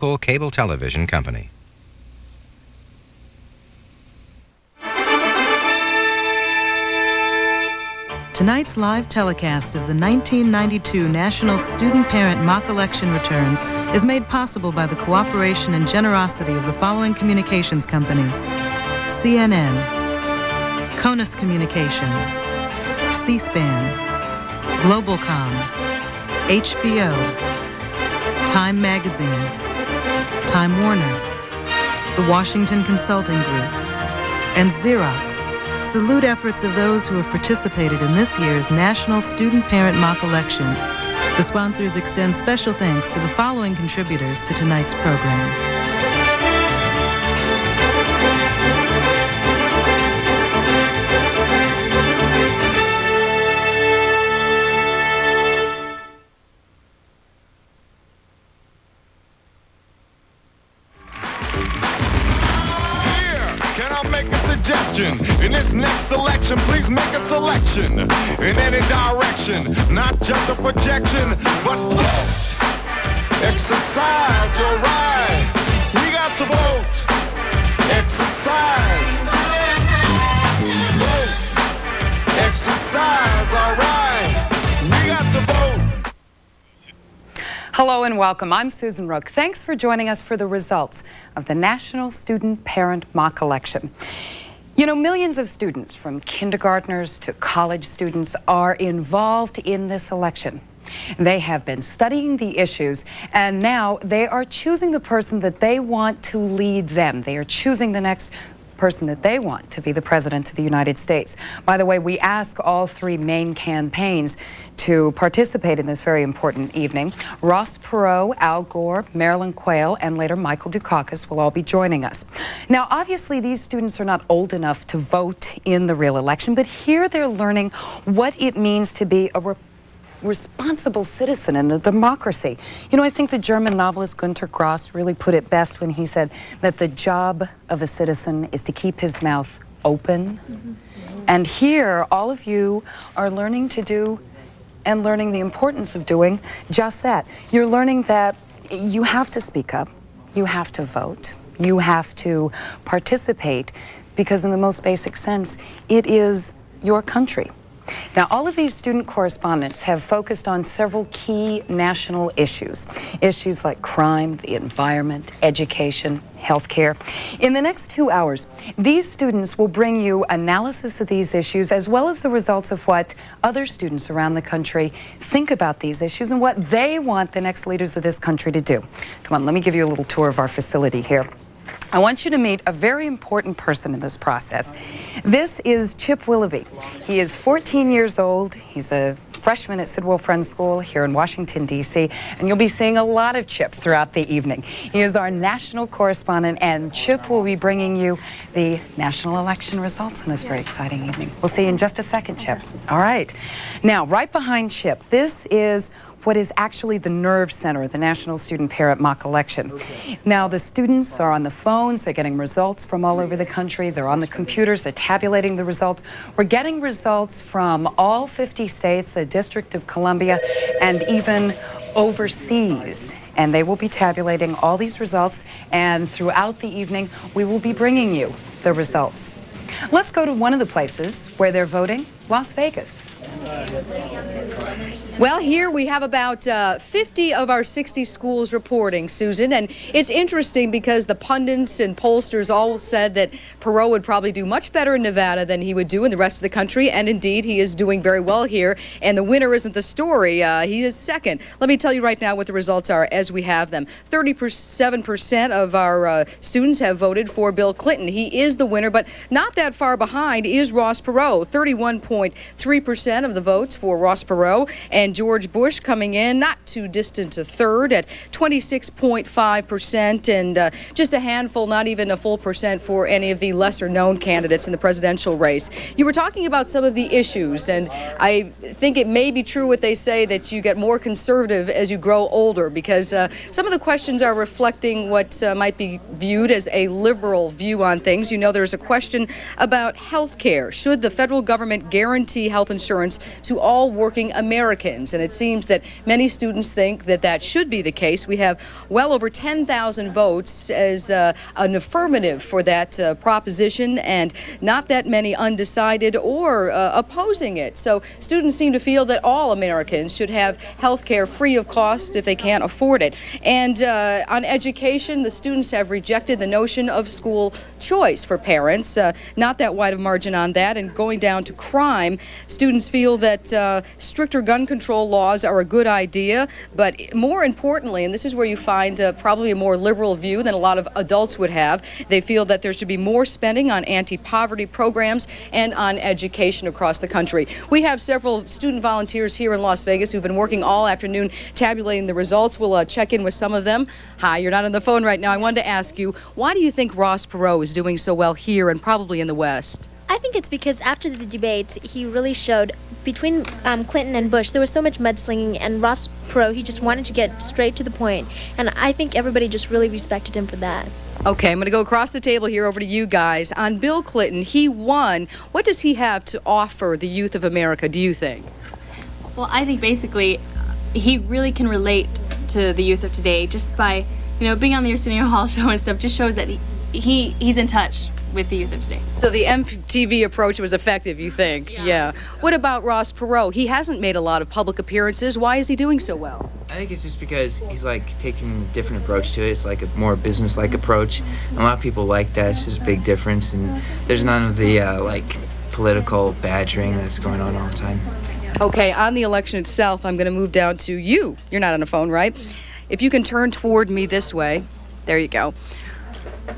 local cable television company. Tonight's live telecast of the 1992 National Student Parent Mock Election Returns is made possible by the cooperation and generosity of the following communications companies: CNN, CONUS Communications, C-SPAN, Globalcom, HBO, Time Magazine, Time Warner, the Washington Consulting Group, and Xerox. Salute efforts of those who have participated in this year's National Student Parent Mock Election. The sponsors extend special thanks to the following contributors to tonight's program. In this next election, please make a selection in any direction, not just a projection, but vote. Exercise your right. We got to vote. Exercise. Vote. Exercise, all right. We got to vote. Hello and welcome. I'm Susan Rook. Thanks for joining us for the results of the National Student Parent Mock Election. You know, millions of students, from kindergartners to college students, are involved in this election. They have been studying the issues, and now they are choosing the person that they want to lead them. They are choosing the next person that they want to be the President of the United States. By the way, we ask all three main campaigns to participate in this very important evening. Ross Perot, Al Gore, Marilyn Quayle, and later Michael Dukakis will all be joining us. Now, obviously, these students are not old enough to vote in the real election, but here they're learning what it means to be a responsible citizen in a democracy. You know, I think the German novelist Günter Grass really put it best when he said that the job of a citizen is to keep his mouth open. And here, all of you are learning to do and learning the importance of doing just that. You're learning that you have to speak up, you have to vote, you have to participate, because in the most basic sense, it is your country. Now, all of these student correspondents have focused on several key national issues. Issues like crime, the environment, education, healthcare. In the next 2 hours, these students will bring you analysis of these issues, as well as the results of what other students around the country think about these issues and what they want the next leaders of this country to do. Come on, let me give you a little tour of our facility here. I want you to meet a very important person in this process. This is Chip Willoughby. He is 14 years old. He's a freshman at Sidwell Friends School here in Washington, D.C., and you'll be seeing a lot of Chip throughout the evening. He is our national correspondent, and Chip will be bringing you the national election results on this very exciting evening. We'll see you in just a second, Chip. All right. Now, right behind Chip, this is what is actually the nerve center of the National Student Parent Mock Election. Now, the students are on the phones, they're getting results from all over the country, they're on the computers, they're tabulating the results. We're getting results from all 50 states, the District of Columbia, and even overseas. And they will be tabulating all these results, and throughout the evening, we will be bringing you the results. Let's go to one of the places where they're voting, Las Vegas. Well, here we have about 50 of our 60 schools reporting, Susan, and it's interesting because the pundits and pollsters all said that Perot would probably do much better in Nevada than he would do in the rest of the country, and indeed he is doing very well here, and the winner isn't the story. He is second. Let me tell you right now what the results are as we have them. 37% of our students have voted for Bill Clinton. He is the winner, but not that far behind is Ross Perot. 31.3% of the votes for Ross Perot, and George Bush coming in not too distant to third at 26.5%, and just a handful, not even a full percent, for any of the lesser known candidates in the presidential race. You were talking about some of the issues, and I think it may be true what they say that you get more conservative as you grow older, because some of the questions are reflecting what might be viewed as a liberal view on things. You know, there's a question about health care. Should the federal government guarantee health insurance to all working Americans? Americans. And it seems that many students think that that should be the case. We have well over 10,000 votes as an affirmative for that proposition, and not that many undecided or opposing it. So students seem to feel that all Americans should have health care free of cost if they can't afford it. And on education, the students have rejected the notion of school choice for parents. Not that wide of margin on that. And going down to crime, students feel that stricter gun control laws are a good idea, but more importantly, and this is where you find probably a more liberal view than a lot of adults would have, they feel that there should be more spending on anti-poverty programs and on education across the country. We have several student volunteers here in Las Vegas who've been working all afternoon tabulating the results. We'll check in with some of them. Hi, you're not on the phone right now. I wanted to ask you, why do you think Ross Perot is doing so well here and probably in the West? I think it's because after the debates, he really showed, between Clinton and Bush, there was so much mudslinging, and Ross Perot, he just wanted to get straight to the point, and I think everybody just really respected him for that. Okay, I'm going to go across the table here over to you guys. On Bill Clinton, he won. What does he have to offer the youth of America, do you think? Well, I think basically he really can relate to the youth of today just by, being on the Arsenio Hall show and stuff. Just shows that he's in touch with the youth of today. So the MTV approach was effective, you think? Yeah. What about Ross Perot? He hasn't made a lot of public appearances. Why is he doing so well? I think it's just because he's taking a different approach to it. It's a more business-like approach. And a lot of people like that. It's just a big difference. And there's none of the political badgering that's going on all the time. Okay, on the election itself, I'm going to move down to you. You're not on the phone, right? If you can turn toward me this way. There you go.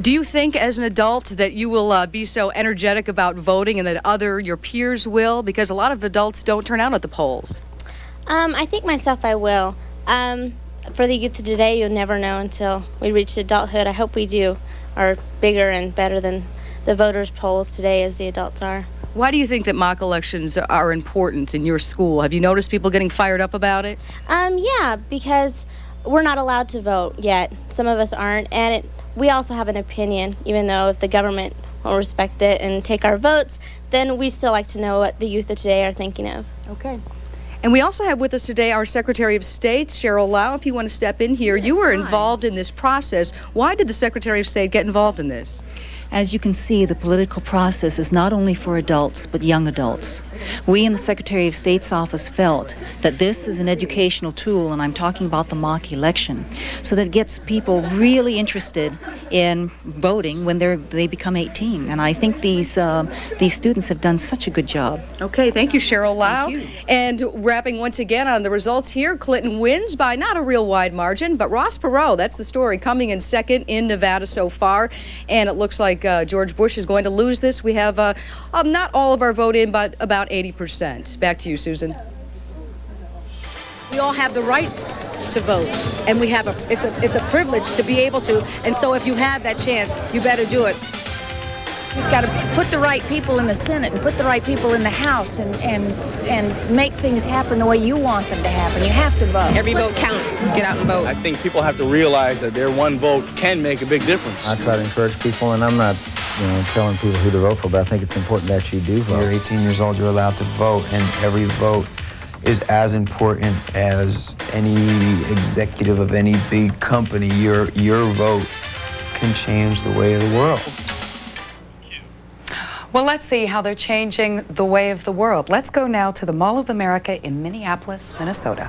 Do you think as an adult that you will be so energetic about voting and that your peers will? Because a lot of adults don't turn out at the polls. I think myself I will. For the youth of today, you'll never know until we reach adulthood. I hope we are bigger and better than the voters' polls today as the adults are. Why do you think that mock elections are important in your school? Have you noticed people getting fired up about it? Yeah, because we're not allowed to vote yet. Some of us aren't, and we also have an opinion, even though if the government won't respect it and take our votes, then we still like to know what the youth of today are thinking of. Okay. And we also have with us today our Secretary of State, Cheryl Lau. If you want to step in here, you were involved in this process. Why did the Secretary of State get involved in this? As you can see, the political process is not only for adults, but young adults. We in the Secretary of State's office felt that this is an educational tool, and I'm talking about the mock election, so that it gets people really interested in voting when they become 18. And I think these students have done such a good job. Okay, thank you, Cheryl Lau. Thank you. And wrapping once again on the results here, Clinton wins by not a real wide margin, but Ross Perot, that's the story, coming in second in Nevada so far. And it looks like George Bush is going to lose this. We have not all of our vote in, but about 80%. Back to you, Susan. We all have the right to vote, and it's a privilege to be able to. And so, if you have that chance, you better do it. We've got to put the right people in the Senate and put the right people in the House and make things happen the way you want them to happen. You have to vote. Every vote counts. Get out and vote. I think people have to realize that their one vote can make a big difference. I try to encourage people, and I'm not telling people who to vote for, but I think it's important that you do vote. You're 18 years old, you're allowed to vote, and every vote is as important as any executive of any big company. Your vote can change the way of the world. Well, let's see how they're changing the way of the world. Let's go now to the Mall of America in Minneapolis, Minnesota.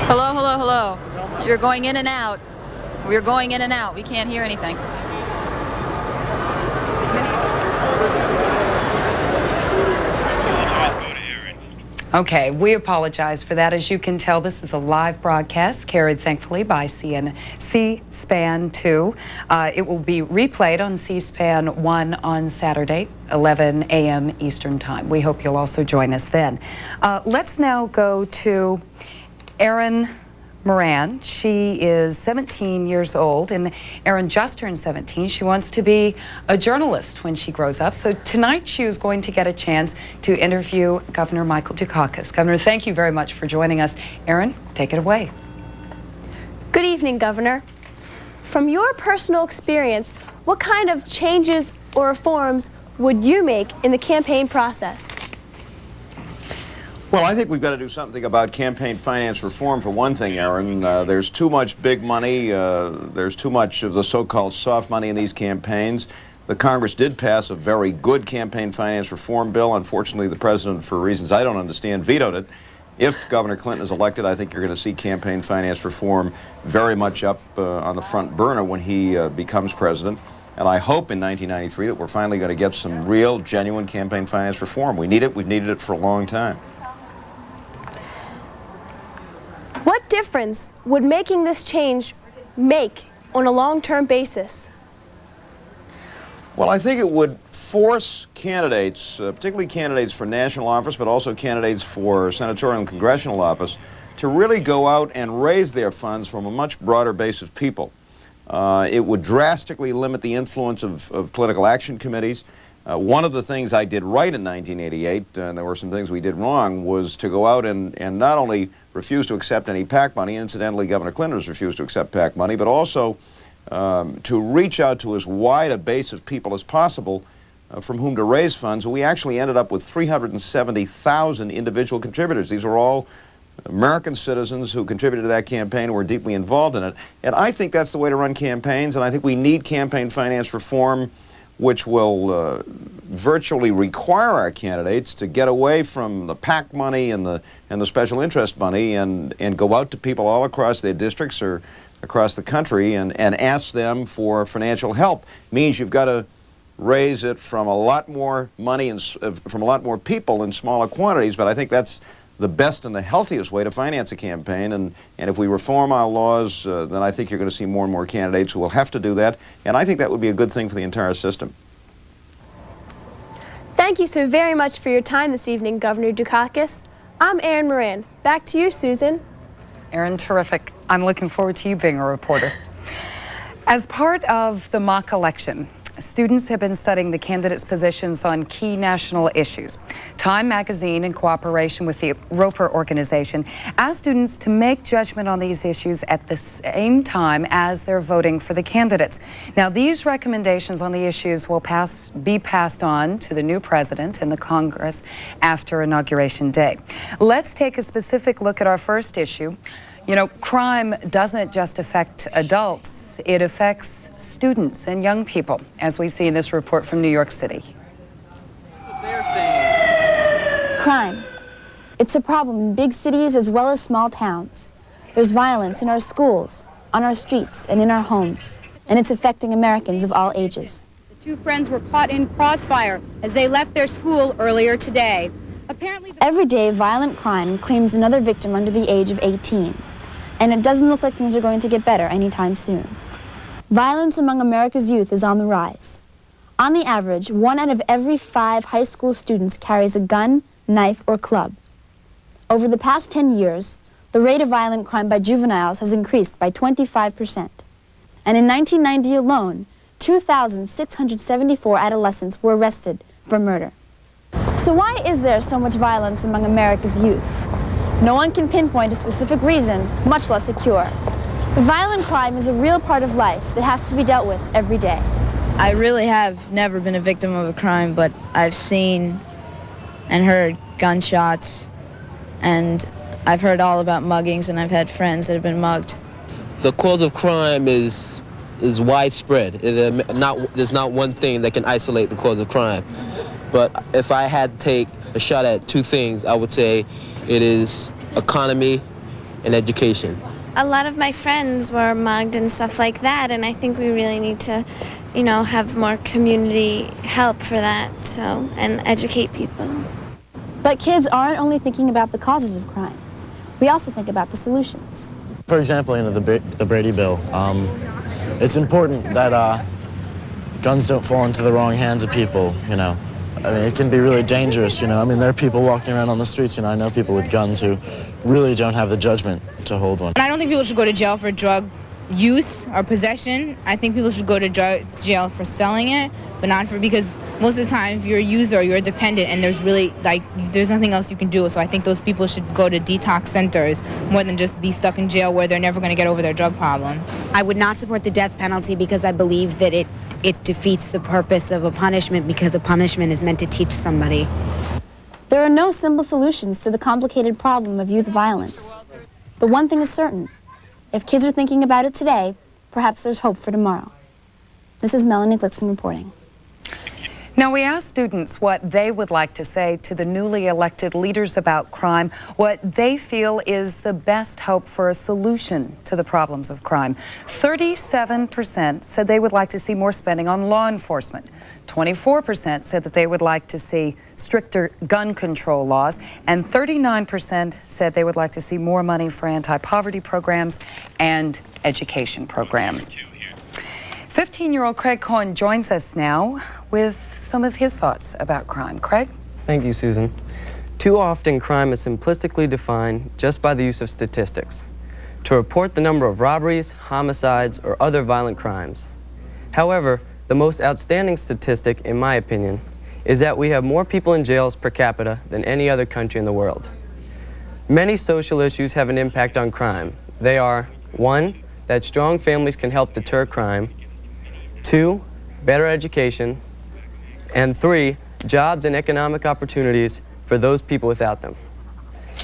Hello, hello, hello. You're going in and out. We're going in and out. We can't hear anything. Okay, we apologize for that. As you can tell, this is a live broadcast carried, thankfully, by C-SPAN 2. It will be replayed on C-SPAN 1 on Saturday, 11 a.m. Eastern Time. We hope you'll also join us then. Let's now go to Erin Moran. She is 17 years old, and Erin just turned 17. She wants to be a journalist when she grows up. So tonight she is going to get a chance to interview Governor Michael Dukakis. Governor, thank you very much for joining us. Erin, take it away. Good evening, Governor. From your personal experience, what kind of changes or reforms would you make in the campaign process? Well, I think we've got to do something about campaign finance reform for one thing, Aaron. There's too much big money. There's too much of the so-called soft money in these campaigns. The Congress did pass a very good campaign finance reform bill. Unfortunately, the president, for reasons I don't understand, vetoed it. If Governor Clinton is elected, I think you're going to see campaign finance reform very much up on the front burner when he becomes president. And I hope in 1993 that we're finally going to get some real, genuine campaign finance reform. We need it. We've needed it for a long time. What difference would making this change make on a long-term basis? Well, I think it would force candidates, particularly candidates for national office, but also candidates for senatorial and congressional office, to really go out and raise their funds from a much broader base of people. It would drastically limit the influence of political action committees. One of the things I did right in 1988, and there were some things we did wrong, was to go out and not only refuse to accept any PAC money, incidentally Governor Clinton has refused to accept PAC money, but also to reach out to as wide a base of people as possible from whom to raise funds. We actually ended up with 370,000 individual contributors. These are all American citizens who contributed to that campaign and were deeply involved in it. And I think that's the way to run campaigns, and I think we need campaign finance reform which will virtually require our candidates to get away from the PAC money and the special interest money and go out to people all across their districts or across the country and ask them for financial help. Means you've got to raise it from a lot more money and from a lot more people in smaller quantities, but I think that's the best and the healthiest way to finance a campaign, and if we reform our laws, then I think you're going to see more and more candidates who will have to do that, and I think that would be a good thing for the entire system. Thank you so very much for your time this evening, Governor Dukakis. I'm Erin Moran. Back to you, Susan. Erin, terrific. I'm looking forward to you being a reporter. As part of the mock election, students have been studying the candidates' positions on key national issues. Time magazine, in cooperation with the Roper organization, asked students to make judgment on these issues at the same time as they're voting for the candidates. Now, these recommendations on the issues will be passed on to the new president and the Congress after Inauguration Day. Let's take a specific look at our first issue. You know, crime doesn't just affect adults, it affects students and young people, as we see in this report from New York City. Crime. It's a problem in big cities as well as small towns. There's violence in our schools, on our streets, and in our homes, and it's affecting Americans of all ages. The two friends were caught in crossfire as they left their school earlier today. Apparently, every day, violent crime claims another victim under the age of 18. And it doesn't look like things are going to get better anytime soon. Violence among America's youth is on the rise. On the average, 1 out of every 5 high school students carries a gun, knife, or club. Over the past 10 years, the rate of violent crime by juveniles has increased by 25%. And in 1990 alone, 2,674 adolescents were arrested for murder. So why is there so much violence among America's youth? No one can pinpoint a specific reason, much less a cure. But violent crime is a real part of life that has to be dealt with every day. I really have never been a victim of a crime, but I've seen and heard gunshots, and I've heard all about muggings, and I've had friends that have been mugged. The cause of crime is widespread. There's not one thing that can isolate the cause of crime. But if I had to take a shot at two things, I would say it is economy and education. A lot of my friends were mugged and stuff like that, and I think we really need to, have more community help for that, and educate people. But kids aren't only thinking about the causes of crime. We also think about the solutions. For example, the Brady Bill. It's important that guns don't fall into the wrong hands of people, I mean, it can be really dangerous, I mean, there are people walking around on the streets, I know people with guns who really don't have the judgment to hold one. And I don't think people should go to jail for drug use or possession. I think people should go to jail for selling it, but not because most of the time, if you're a user, you're dependent, and there's nothing else you can do. So I think those people should go to detox centers more than just be stuck in jail where they're never going to get over their drug problem. I would not support the death penalty because I believe that it defeats the purpose of a punishment, because a punishment is meant to teach somebody. There are no simple solutions to the complicated problem of youth violence. But one thing is certain. If kids are thinking about it today, perhaps there's hope for tomorrow. This is Melanie Glickson reporting. Now, we asked students what they would like to say to the newly elected leaders about crime, what they feel is the best hope for a solution to the problems of crime. 37% said they would like to see more spending on law enforcement. 24% said that they would like to see stricter gun control laws, and 39% said they would like to see more money for anti-poverty programs and education programs. 15-year-old Craig Cohen joins us now with some of his thoughts about crime. Craig? Thank you, Susan. Too often, crime is simplistically defined just by the use of statistics, to report the number of robberies, homicides, or other violent crimes. However, the most outstanding statistic, in my opinion, is that we have more people in jails per capita than any other country in the world. Many social issues have an impact on crime. They are, 1, that strong families can help deter crime, 2, better education, and 3, jobs and economic opportunities for those people without them.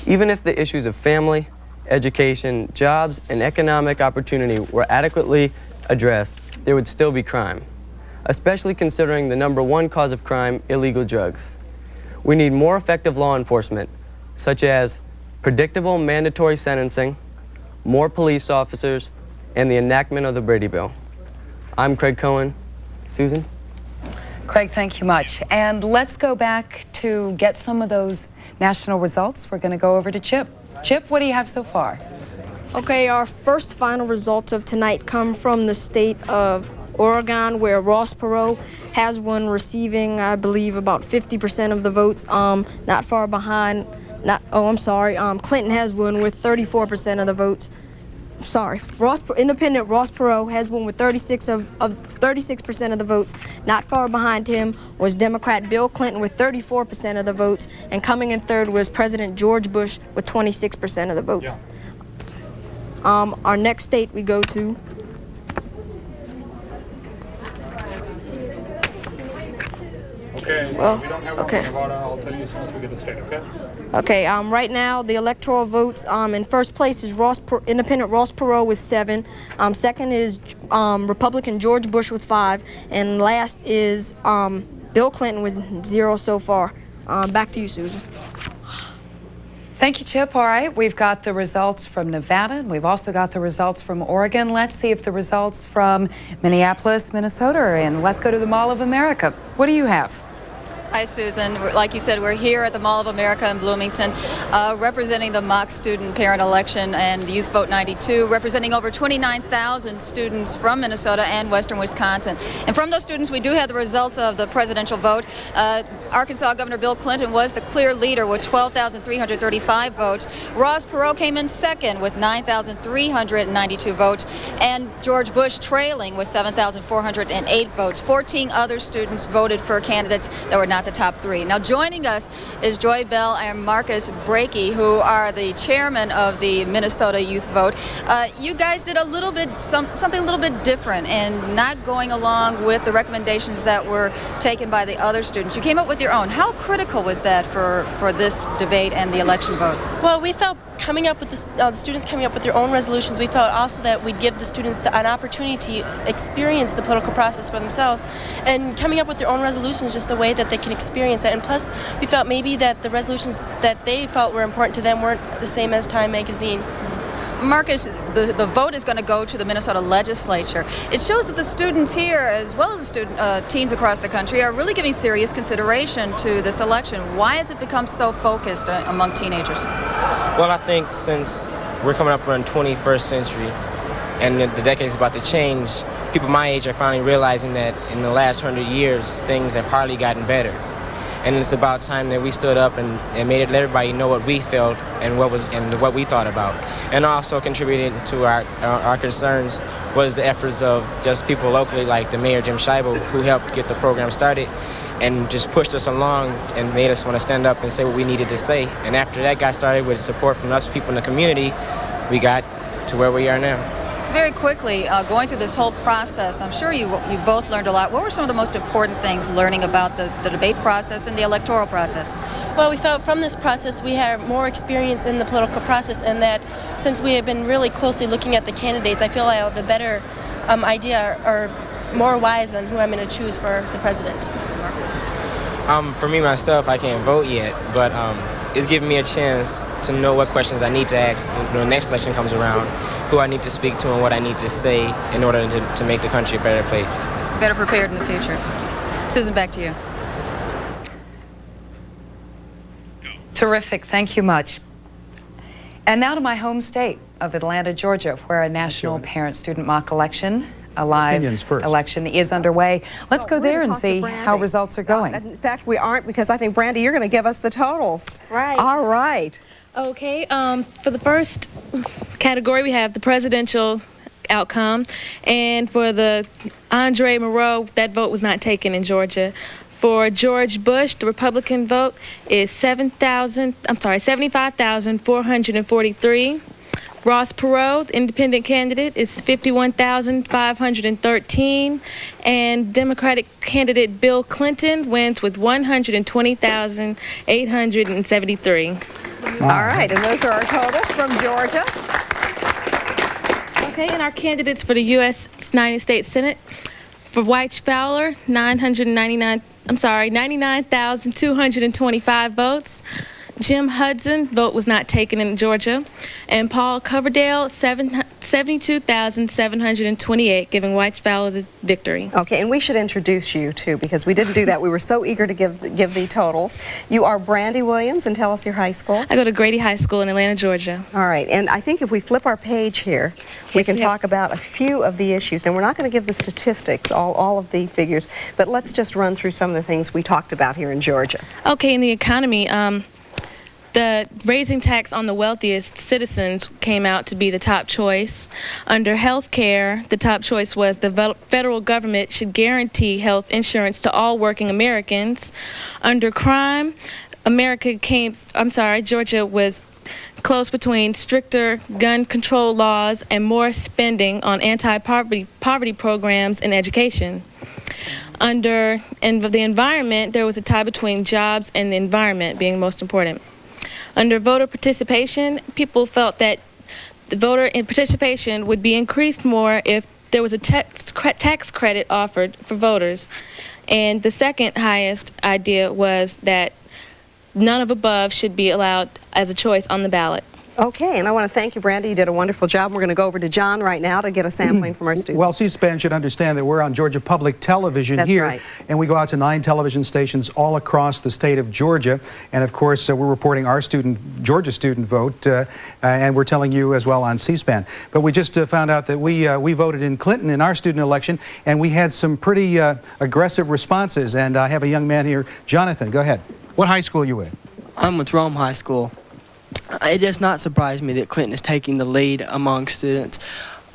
Even if the issues of family, education, jobs, and economic opportunity were adequately addressed, there would still be crime, especially considering the #1 cause of crime, illegal drugs. We need more effective law enforcement, such as predictable mandatory sentencing, more police officers, and the enactment of the Brady Bill. I'm Craig Cohen. Susan? Craig, thank you much. And let's go back to get some of those national results. We're going to go over to Chip. Chip, what do you have so far? Okay, our first final results of tonight come from the state of Oregon, where Ross Perot has won, receiving, I believe, about 50% of the votes. Not far behind. Clinton has won with 34% of the votes. Independent Ross Perot has won with 36% of the votes. Not far behind him was Democrat Bill Clinton with 34% of the votes, and coming in third was President George Bush with 26% of the votes. Our next state we go to. Okay. Well, we don't have okay. one about it. I'll tell you as soon as we get the state, okay? Okay, right now the electoral votes, in first place is Independent Ross Perot with 7. Second is Republican George Bush with 5. And last is Bill Clinton with 0 so far. Back to you, Susan. Thank you, Chip. All right, we've got the results from Nevada, and we've also got the results from Oregon. Let's see if the results from Minneapolis, Minnesota are in. Let's go to the Mall of America. What do you have? Hi, Susan. Like you said, we're here at the Mall of America in Bloomington, representing the mock student parent election and Youth Vote 92, representing over 29,000 students from Minnesota and western Wisconsin. And from those students, we do have the results of the presidential vote. Arkansas Governor Bill Clinton was the clear leader with 12,335 votes. Ross Perot came in second with 9,392 votes, and George Bush trailing with 7,408 votes. 14 other students voted for candidates that were not the top 3. Now joining us is Joy Bell and Marcus Brakey, who are the chairman of the Minnesota Youth Vote. You guys did something a little bit different and not going along with the recommendations that were taken by the other students. You came up with your own. How critical was that for this debate and the election vote? Well, we felt coming up with the students coming up with their own resolutions, we felt also that we'd give the students an opportunity to experience the political process for themselves, and coming up with their own resolutions just a way that they can experience it. And plus, we felt maybe that the resolutions that they felt were important to them weren't the same as Time magazine. Marcus, the vote is going to go to the Minnesota legislature. It shows that the students here, as well as the teens across the country, are really giving serious consideration to this election. Why has it become so focused among teenagers? Well, I think since we're coming up on the 21st century and the decade's about to change, people my age are finally realizing that in the last 100 years, things have hardly gotten better. And it's about time that we stood up and let everybody know what we felt and what we thought about. And also contributing to our concerns was the efforts of just people locally, like the mayor, Jim Scheibel, who helped get the program started. and just pushed us along and made us want to stand up and say what we needed to say. And after that got started with support from us people in the community, we got to where we are now. Very quickly, going through this whole process, I'm sure you both learned a lot. What were some of the most important things learning about the debate process and the electoral process? Well, we felt from this process we have more experience in the political process, and that since we have been really closely looking at the candidates, I feel I have a better idea or more wise on who I'm going to choose for the president. For me, myself, I can't vote yet, but it's giving me a chance to know what questions I need to ask when the next election comes around, who I need to speak to and what I need to say in order to make the country a better place. Better prepared in the future. Susan, back to you. Terrific. Thank you much. And now to my home state of Atlanta, Georgia, where a national parent-student mock election, a live election, is underway. Let's go there and see how results are going. In fact, we aren't, because I think, Brandy, you're going to give us the totals. Right. All right. Okay, for the first category, we have the presidential outcome. And for the Andre Moreau, that vote was not taken in Georgia. For George Bush, the Republican vote is 75,443. Ross Perot, the independent candidate, is 51,513. And Democratic candidate Bill Clinton wins with 120,873. All right, and those are our totals from Georgia. Okay, and our candidates for the United States Senate. For Wyche Fowler, 99,225 votes. Jim Hudson, vote was not taken in Georgia. And Paul Coverdale, 72,728, giving Wyche Fowler the victory. Okay, and we should introduce you, too, because we didn't do that. We were so eager to give the totals. You are Brandy Williams, and tell us your high school. I go to Grady High School in Atlanta, Georgia. All right, and I think if we flip our page here, we can talk about a few of the issues. And we're not going to give the statistics, all of the figures, but let's just run through some of the things we talked about here in Georgia. Okay, in the economy, the raising tax on the wealthiest citizens came out to be the top choice. Under health care, the top choice was the federal government should guarantee health insurance to all working Americans. Under crime, Georgia was close between stricter gun control laws and more spending on anti-poverty programs and education. Under the environment, there was a tie between jobs and the environment being most important. Under voter participation, people felt that the voter participation would be increased more if there was a tax credit offered for voters. And the second highest idea was that none of above should be allowed as a choice on the ballot. Okay, and I want to thank you, Brandy. You did a wonderful job. We're going to go over to John right now to get a sampling from our students. Well, C-SPAN should understand that we're on Georgia Public Television here. Right. And we go out to 9 television stations all across the state of Georgia. And, of course, we're reporting our Georgia student vote, and we're telling you as well on C-SPAN. But we just found out that we voted in Clinton in our student election, and we had some pretty aggressive responses. And I have a young man here. Jonathan, go ahead. What high school are you with? I'm with Rome High School. It does not surprise me that Clinton is taking the lead among students.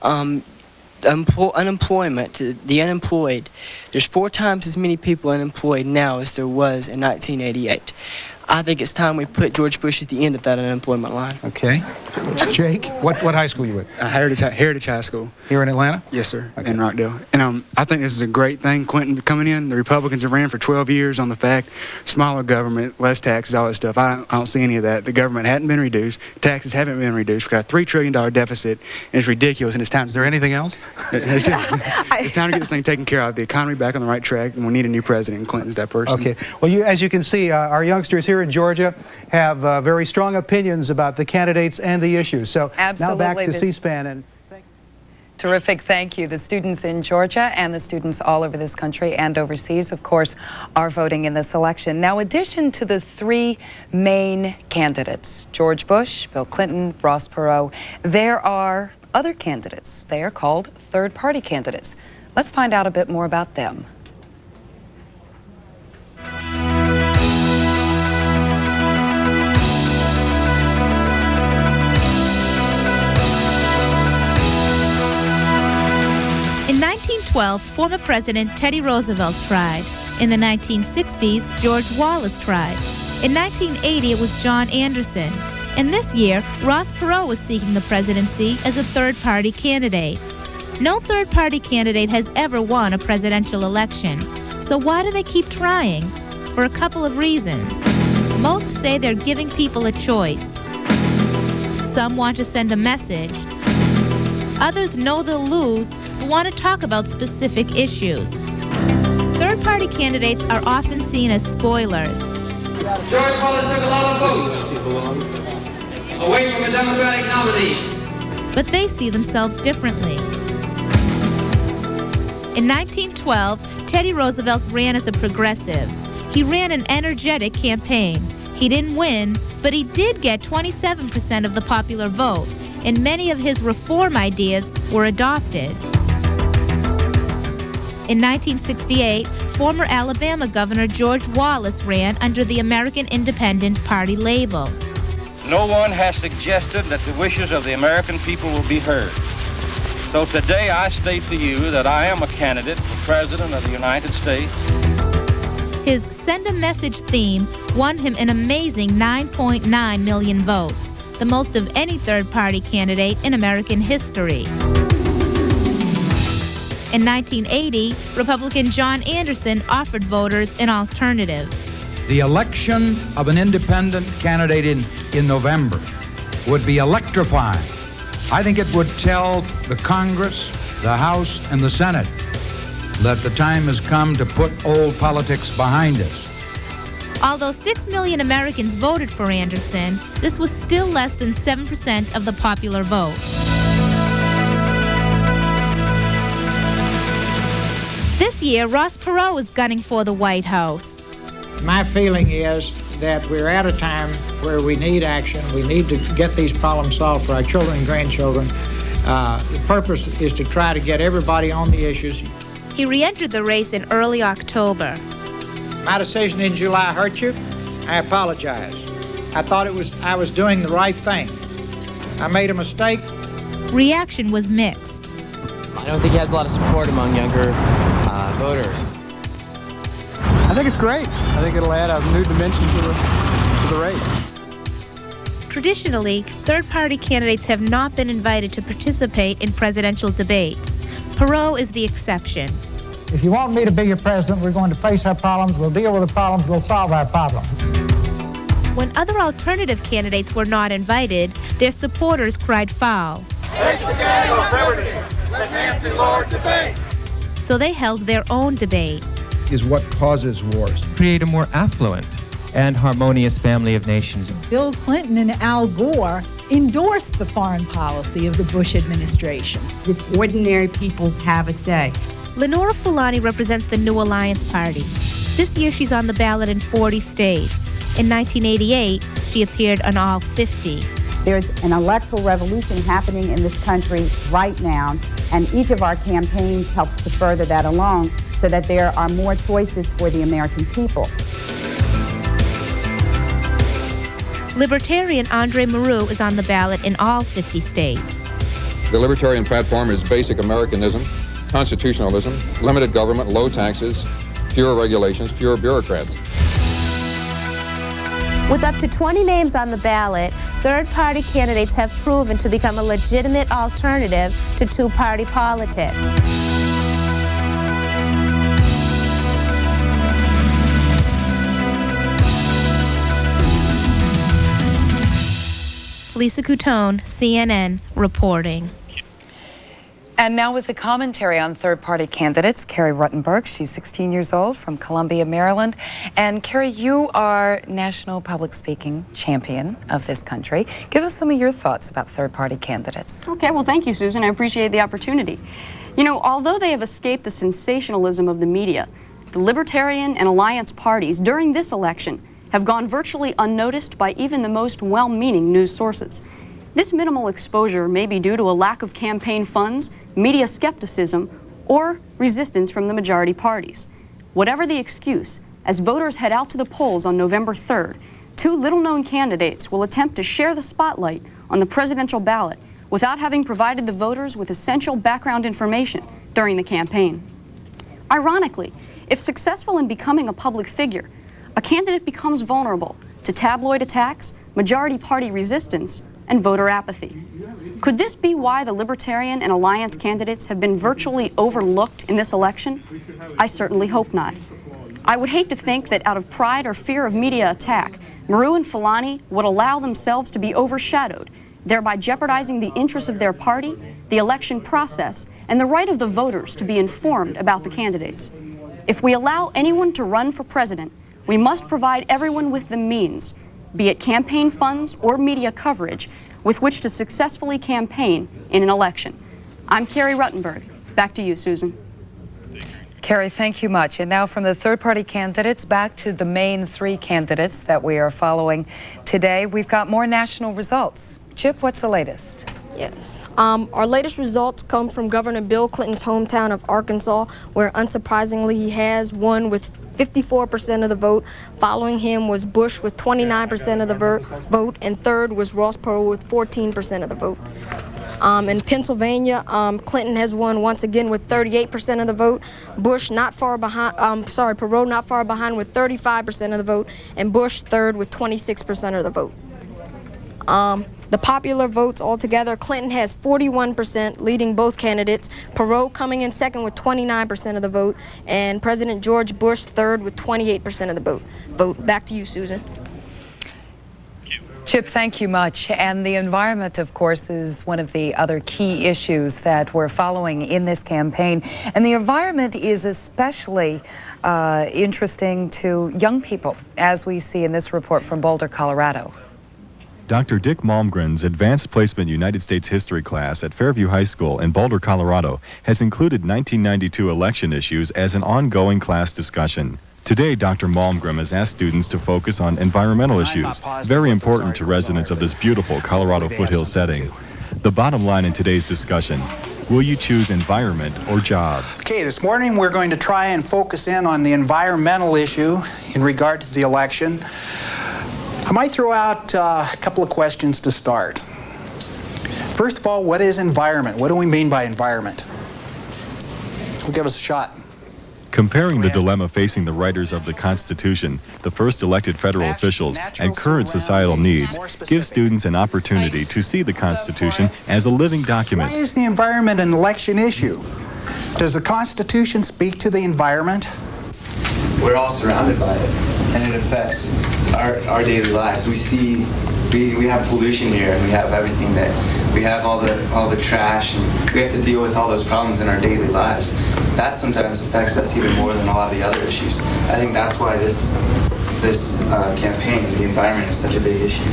Unemployment, the unemployed, there's 4 times as many people unemployed now as there was in 1988. I think it's time we put George Bush at the end of that unemployment line. Okay. Jake, what high school are you with? Heritage High School. Here in Atlanta? Yes, sir, okay. In Rockdale. And I think this is a great thing, Clinton coming in. The Republicans have ran for 12 years on the fact, smaller government, less taxes, all that stuff. I don't see any of that. The government hadn't been reduced. Taxes haven't been reduced. We've got a $3 trillion deficit, and it's ridiculous, and it's time. Is there anything else? It's time to get this thing taken care of. The economy back on the right track, and we need a new president, and Clinton's that person. Okay. Well, as you can see, our youngsters here in Georgia have very strong opinions about the candidates and the issues. So Absolutely. Now back to C-SPAN. And terrific. Thank you. The students in Georgia and the students all over this country and overseas, of course, are voting in this election. Now, in addition to the 3 main candidates, George Bush, Bill Clinton, Ross Perot, there are other candidates. They are called third-party candidates. Let's find out a bit more about them. In 1912, former President Teddy Roosevelt tried. In the 1960s, George Wallace tried. In 1980, it was John Anderson. And this year, Ross Perot was seeking the presidency as a third-party candidate. No third-party candidate has ever won a presidential election. So why do they keep trying? For a couple of reasons. Most say they're giving people a choice. Some want to send a message. Others know they'll lose, but want to talk about specific issues. Third-party candidates are often seen as spoilers. George Wallace took a lot of votes away from a Democratic nominee. But they see themselves differently. In 1912, Teddy Roosevelt ran as a progressive. He ran an energetic campaign. He didn't win, but he did get 27% of the popular vote, and many of his reform ideas were adopted. In 1968, former Alabama Governor George Wallace ran under the American Independent Party label. No one has suggested that the wishes of the American people will be heard. So today I state to you that I am a candidate for President of the United States. His Send a Message theme won him an amazing 9.9 million votes, the most of any third-party candidate in American history. In 1980, Republican John Anderson offered voters an alternative. The election of an independent candidate in November would be electrifying. I think it would tell the Congress, the House, and the Senate that the time has come to put old politics behind us. Although 6 million Americans voted for Anderson, this was still less than 7% of the popular vote. This year, Ross Perot is gunning for the White House. My feeling is that we're at a time where we need action. We need to get these problems solved for our children and grandchildren. The purpose is to try to get everybody on the issues. He re-entered the race in early October. My decision in July hurt you. I apologize. I thought I was doing the right thing. I made a mistake. Reaction was mixed. I don't think he has a lot of support among younger voters. I think it's great. I think it'll add a new dimension to the race. Traditionally, third-party candidates have not been invited to participate in presidential debates. Perot is the exception. If you want me to be your president, we're going to face our problems, we'll deal with the problems, we'll solve our problems. When other alternative candidates were not invited, their supporters cried foul. Take the gang of liberty. Let Nancy Lord debate. So they held their own debate. Is what causes wars. Create a more affluent and harmonious family of nations. Bill Clinton and Al Gore endorsed the foreign policy of the Bush administration. If ordinary people have a say. Lenora Fulani represents the New Alliance Party. This year she's on the ballot in 40 states. In 1988, she appeared on all 50. There's an electoral revolution happening in this country right now, and each of our campaigns helps to further that along so that there are more choices for the American people. Libertarian Andre Maru is on the ballot in all 50 states. The Libertarian platform is basic Americanism, constitutionalism, limited government, low taxes, fewer regulations, fewer bureaucrats. With up to 20 names on the ballot, third-party candidates have proven to become a legitimate alternative to two-party politics. Lisa Coutone, CNN, reporting. And now with the commentary on third-party candidates, Carrie Ruttenberg. She's 16 years old from Columbia, Maryland. And Carrie, you are national public speaking champion of this country. Give us some of your thoughts about third-party candidates. Okay, well, thank you, Susan. I appreciate the opportunity. You know, although they have escaped the sensationalism of the media, the Libertarian and Alliance parties during this election have gone virtually unnoticed by even the most well-meaning news sources. This minimal exposure may be due to a lack of campaign funds, media skepticism, or resistance from the majority parties. Whatever the excuse, as voters head out to the polls on November 3rd, two little-known candidates will attempt to share the spotlight on the presidential ballot without having provided the voters with essential background information during the campaign. Ironically, If successful in becoming a public figure, a candidate becomes vulnerable to tabloid attacks, majority party resistance, and voter apathy. Could this be why the Libertarian and Alliance candidates have been virtually overlooked in this election? I certainly hope not. I would hate to think that out of pride or fear of media attack, Maru and Fulani would allow themselves to be overshadowed, thereby jeopardizing the interests of their party, the election process, and the right of the voters to be informed about the candidates. If we allow anyone to run for president, we must provide everyone with the means, be it campaign funds or media coverage, with which to successfully campaign in an election. I'm Carrie Ruttenberg. Back to you, Susan. Carrie, thank you much. And now from the third-party candidates back to the main three candidates that we are following today. We've got more national results. Chip, what's the latest? Yes. Our latest results come from Governor Bill Clinton's hometown of Arkansas, where unsurprisingly he has won with 54% of the vote. Following him was Bush with 29% of the vote, and third was Ross Perot with 14% of the vote. In Pennsylvania, Clinton has won once again with 38% of the vote. Perot not far behind with 35% of the vote, and Bush third with 26% of the vote. The popular votes altogether, Clinton has 41%, leading both candidates. Perot coming in second with 29% of the vote, and President George Bush third with 28% of the vote. Back to you, Susan. Chip, thank you much. And the environment, of course, is one of the other key issues that we're following in this campaign. And the environment is especially interesting to young people, as we see in this report from Boulder, Colorado. Dr. Dick Malmgren's Advanced Placement United States History class at Fairview High School in Boulder, Colorado has included 1992 election issues as an ongoing class discussion. Today, Dr. Malmgren has asked students to focus on environmental issues, very important to residents of this beautiful Colorado foothill setting. The bottom line in today's discussion: will you choose environment or jobs? Okay, this morning we're going to try and focus in on the environmental issue in regard to the election. I might throw out a couple of questions to start. First of all, what is environment? What do we mean by environment? Who'll give us a shot? Comparing the dilemma facing the writers of the Constitution, the first elected federal officials, and current societal needs gives students an opportunity to see the Constitution as a living document. Why is the environment an election issue? Does the Constitution speak to the environment? We're all surrounded by it, and it affects our daily lives. We have pollution here, and we have everything we have all the trash, and we have to deal with all those problems in our daily lives. That sometimes affects us even more than a lot of the other issues. I think that's why this campaign, the environment, is such a big issue.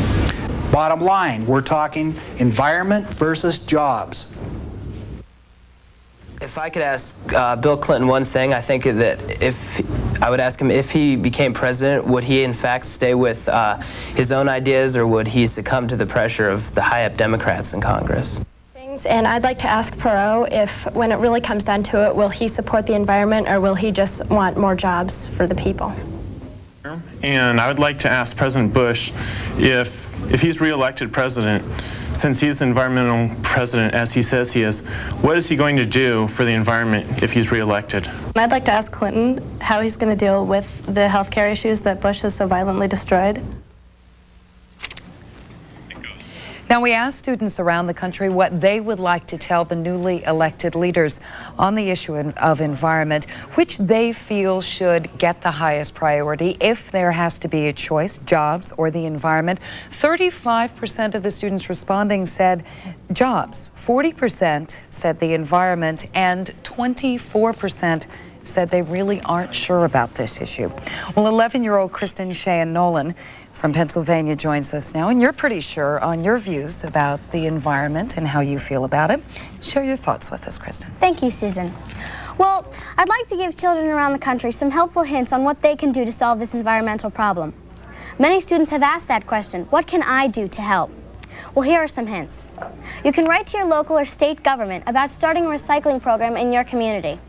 Bottom line, we're talking environment versus jobs. If I could ask Bill Clinton one thing, I think that I would ask him if he became president, would he in fact stay with his own ideas, or would he succumb to the pressure of the high-up Democrats in Congress? And I'd like to ask Perot if, when it really comes down to it, will he support the environment, or will he just want more jobs for the people? And I would like to ask President Bush if he's reelected president, since he's the environmental president as he says he is, what is he going to do for the environment if he's reelected? I'd like to ask Clinton how he's going to deal with the health care issues that Bush has so violently destroyed. Now, we asked students around the country what they would like to tell the newly elected leaders on the issue of environment, which they feel should get the highest priority if there has to be a choice, jobs or the environment. 35% of the students responding said jobs, 40% said the environment, and 24% said they really aren't sure about this issue. Well, 11-year-old Kristen Cheyenne Nolan from Pennsylvania joins us now, and you're pretty sure on your views about the environment and how you feel about it. Share your thoughts with us, Kristen. Thank you, Susan. Well, I'd like to give children around the country some helpful hints on what they can do to solve this environmental problem. Many students have asked that question, what can I do to help? Well, here are some hints. You can write to your local or state government about starting a recycling program in your community.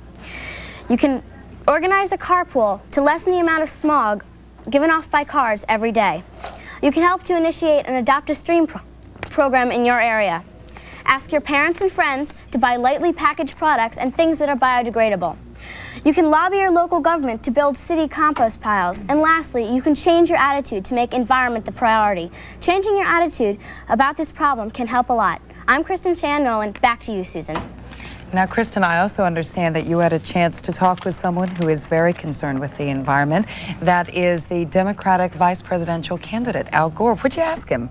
You can organize a carpool to lessen the amount of smog given off by cars every day. You can help to initiate an Adopt a Stream program in your area. Ask your parents and friends to buy lightly packaged products and things that are biodegradable. You can lobby your local government to build city compost piles. And lastly, you can change your attitude to make environment the priority. Changing your attitude about this problem can help a lot. I'm Kristen Shan Nolan. Back to you, Susan. Now, Kristen, I also understand that you had a chance to talk with someone who is very concerned with the environment. That is the Democratic vice presidential candidate, Al Gore. What'd you ask him?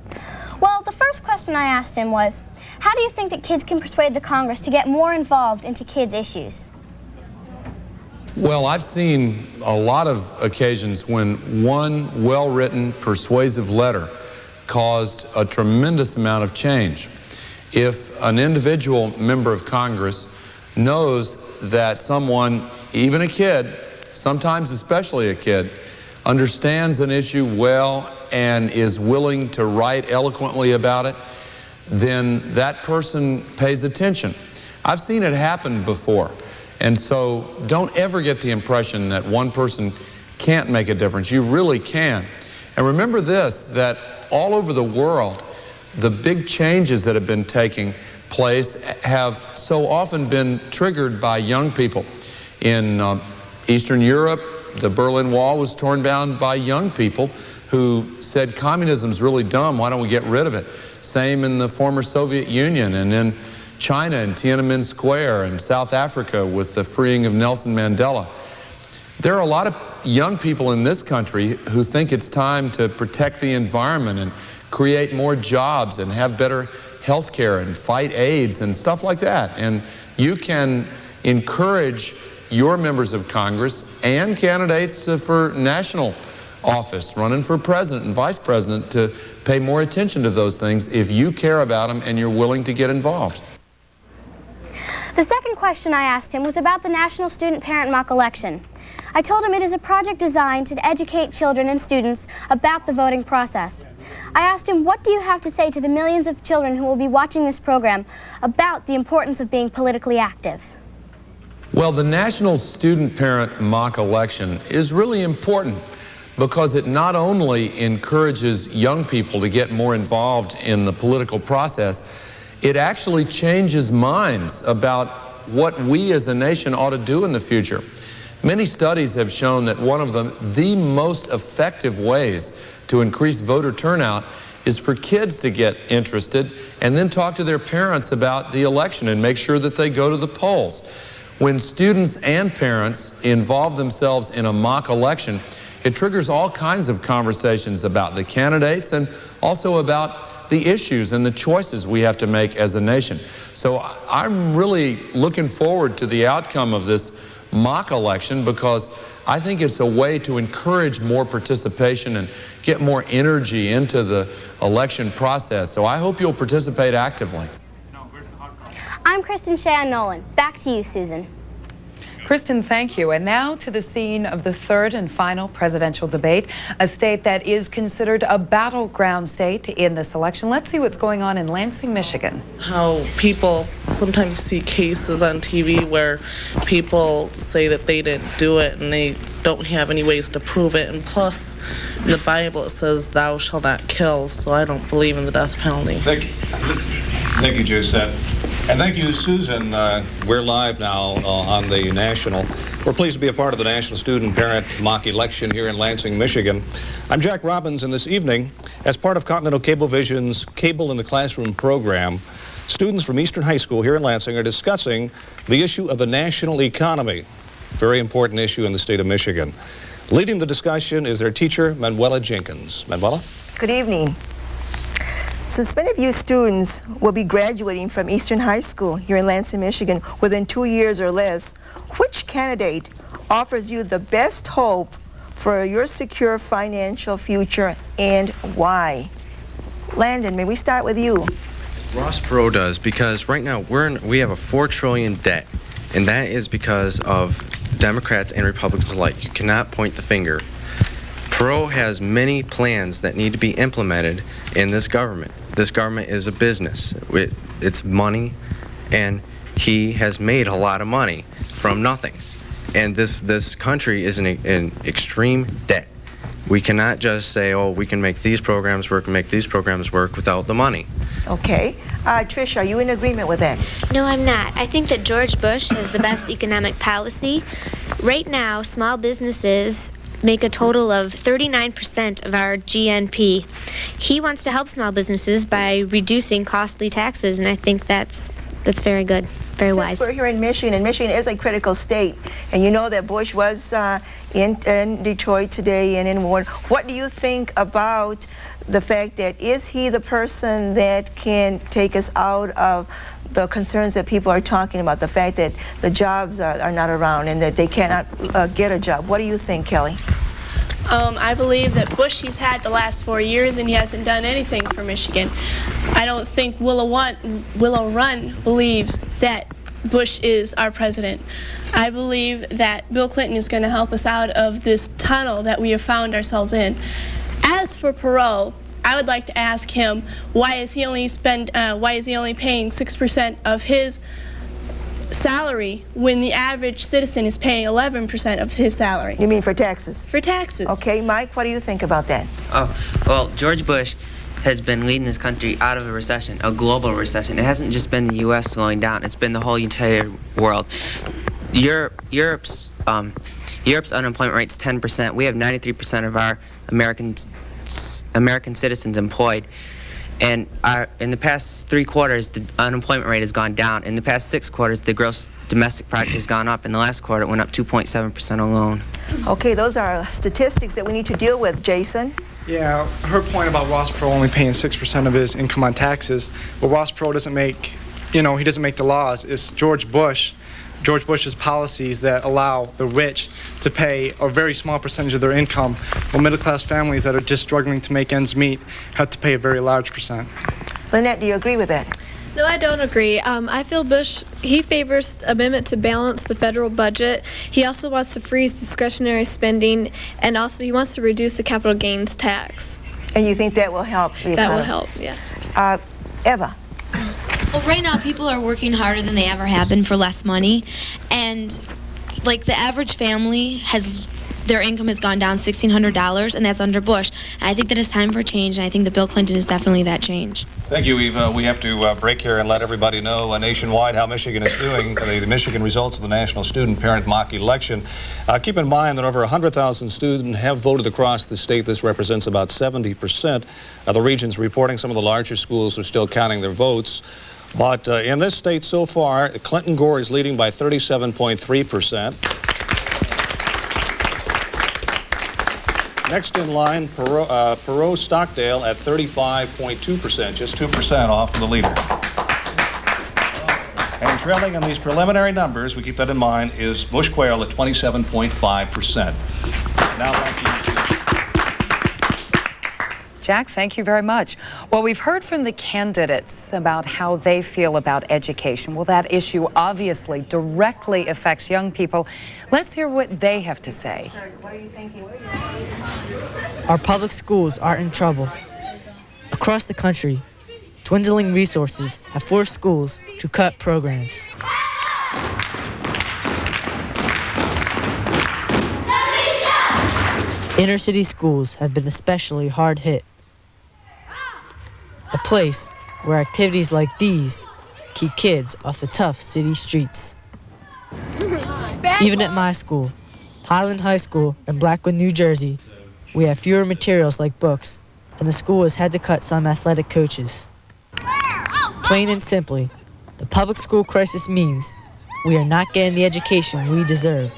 Well, the first question I asked him was, how do you think that kids can persuade the Congress to get more involved into kids' issues? Well, I've seen a lot of occasions when one well-written, persuasive letter caused a tremendous amount of change. If an individual member of Congress knows that someone, even a kid, sometimes especially a kid, understands an issue well and is willing to write eloquently about it, then that person pays attention. I've seen it happen before. And so don't ever get the impression that one person can't make a difference. You really can. And remember this, that all over the world, the big changes that have been taking place have so often been triggered by young people. In Eastern Europe, the Berlin Wall was torn down by young people who said communism's really dumb, why don't we get rid of it? Same in the former Soviet Union, and in China and Tiananmen Square, and South Africa with the freeing of Nelson Mandela. There are a lot of young people in this country who think it's time to protect the environment and create more jobs and have better health care and fight AIDS and stuff like that. And you can encourage your members of Congress and candidates for national office, running for president and vice president, to pay more attention to those things if you care about them and you're willing to get involved. The second question I asked him was about the National Student Parent Mock Election. I told him it is a project designed to educate children and students about the voting process. I asked him, what do you have to say to the millions of children who will be watching this program about the importance of being politically active? Well, the National Student Parent Mock Election is really important because it not only encourages young people to get more involved in the political process, it actually changes minds about what we as a nation ought to do in the future. Many studies have shown that one of the most effective ways to increase voter turnout is for kids to get interested and then talk to their parents about the election and make sure that they go to the polls. When students and parents involve themselves in a mock election, it triggers all kinds of conversations about the candidates and also about the issues and the choices we have to make as a nation. So I'm really looking forward to the outcome of this mock election because I think it's a way to encourage more participation and get more energy into the election process. So I hope you'll participate actively. I'm Kristen Shan Nolan. Back to you, Susan. Kristen, thank you. And now to the scene of the third and final presidential debate, a state that is considered a battleground state in this election. Let's see what's going on in Lansing, Michigan. How people sometimes see cases on TV where people say that they didn't do it and they don't have any ways to prove it. And plus, in the Bible it says, "Thou shalt not kill," so I don't believe in the death penalty. Thank you, Josette. And thank you, Susan. We're live now on the National. We're pleased to be a part of the National Student Parent Mock Election here in Lansing, Michigan. I'm Jack Robbins, and this evening, as part of Continental Cablevision's Cable in the Classroom program, students from Eastern High School here in Lansing are discussing the issue of the national economy, very important issue in the state of Michigan. Leading the discussion is their teacher, Manuela Jenkins. Manuela? Good evening. Since many of you students will be graduating from Eastern High School here in Lansing, Michigan within 2 years or less, which candidate offers you the best hope for your secure financial future and why? Landon, may we start with you? Ross Perot does, because right now we have a $4 trillion debt, and that is because of Democrats and Republicans alike. You cannot point the finger. Perot has many plans that need to be implemented in this government. This government is a business. It's money, and he has made a lot of money from nothing. And this country is in extreme debt. We cannot just say, oh, we can make these programs work and make these programs work without the money. Okay. Trish, are you in agreement with that? No, I'm not. I think that George Bush has the best economic policy. Right now, small businesses make a total of 39% of our GNP. He wants to help small businesses by reducing costly taxes, and I think that's very good, very wise. Since we're here in Michigan, and Michigan is a critical state, and you know that Bush was in Detroit today and in Warren. What do you think about the fact that is he the person that can take us out of the concerns that people are talking about, the fact that the jobs are not around and that they cannot get a job? What do you think, Kelly? I believe that Bush, he's had the last 4 years and he hasn't done anything for Michigan. I don't think Willow Run believes that Bush is our president. I believe that Bill Clinton is going to help us out of this tunnel that we have found ourselves in. As for Perot, I would like to ask him why is he only paying 6% of his salary when the average citizen is paying 11% of his salary? You mean for taxes? For taxes. Okay, Mike, what do you think about that? Oh, well, George Bush has been leading this country out of a recession, a global recession. It hasn't just been the U.S. slowing down. It's been the whole entire world. Europe's unemployment rate's 10%. We have 93% of our American citizens employed. And in the past 3 quarters, the unemployment rate has gone down. In the past 6 quarters, the gross domestic product has gone up. In the last quarter, it went up 2.7% alone. Okay, those are statistics that we need to deal with. Jason? Yeah, her point about Ross Perot only paying 6% of his income on taxes. Well, Ross Perot doesn't make, he doesn't make the laws. It's George Bush's policies that allow the rich to pay a very small percentage of their income, while middle-class families that are just struggling to make ends meet have to pay a very large percent. Lynette, do you agree with that? No, I don't agree. I feel Bush, he favors amendment to balance the federal budget. He also wants to freeze discretionary spending, and also he wants to reduce the capital gains tax. And you think that will help? That will help, yes. Eva? Well, right now people are working harder than they ever have been for less money, and like the average family their income has gone down $1,600, and that's under Bush. And I think that it's time for change, and I think that Bill Clinton is definitely that change. Thank you, Eva. We have to break here and let everybody know nationwide how Michigan is doing. The Michigan results of the National Student Parent Mock Election. Keep in mind that over 100,000 students have voted across the state. This represents about 70% of the regions reporting. Some of the larger schools are still counting their votes. But in this state so far, Clinton Gore is leading by 37.3%. Next in line, Perot Stockdale at 35.2%, just 2% off of the leader. And trailing in these preliminary numbers, we keep that in mind, is Bush Quayle at 27.5%. Now back to you. Jack, thank you very much. Well, we've heard from the candidates about how they feel about education. Well, that issue obviously directly affects young people. Let's hear what they have to say. What are you thinking? Our public schools are in trouble. Across the country, dwindling resources have forced schools to cut programs. Inner city schools have been especially hard hit. A place where activities like these keep kids off the tough city streets. Even at my school, Highland High School in Blackwood, New Jersey, we have fewer materials like books, and the school has had to cut some athletic coaches. Plain and simply, the public school crisis means we are not getting the education we deserve,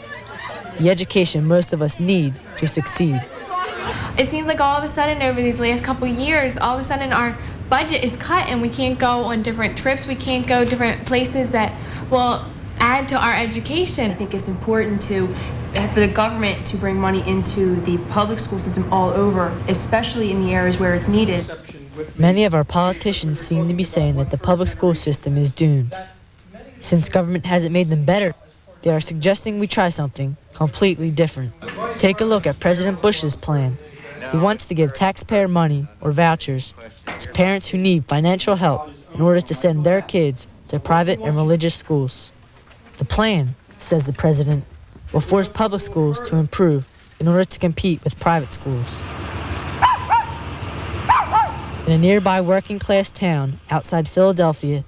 the education most of us need to succeed. It seems like all of a sudden over these last couple of years, all of a sudden our budget is cut and we can't go on different trips, we can't go different places that will add to our education. I think it's important for the government to bring money into the public school system all over, especially in the areas where it's needed. Many of our politicians seem to be saying that the public school system is doomed. Since government hasn't made them better, they are suggesting we try something completely different. Take a look at President Bush's plan. He wants to give taxpayer money or vouchers to parents who need financial help in order to send their kids to private and religious schools. The plan, says the president, will force public schools to improve in order to compete with private schools. In a nearby working-class town outside Philadelphia,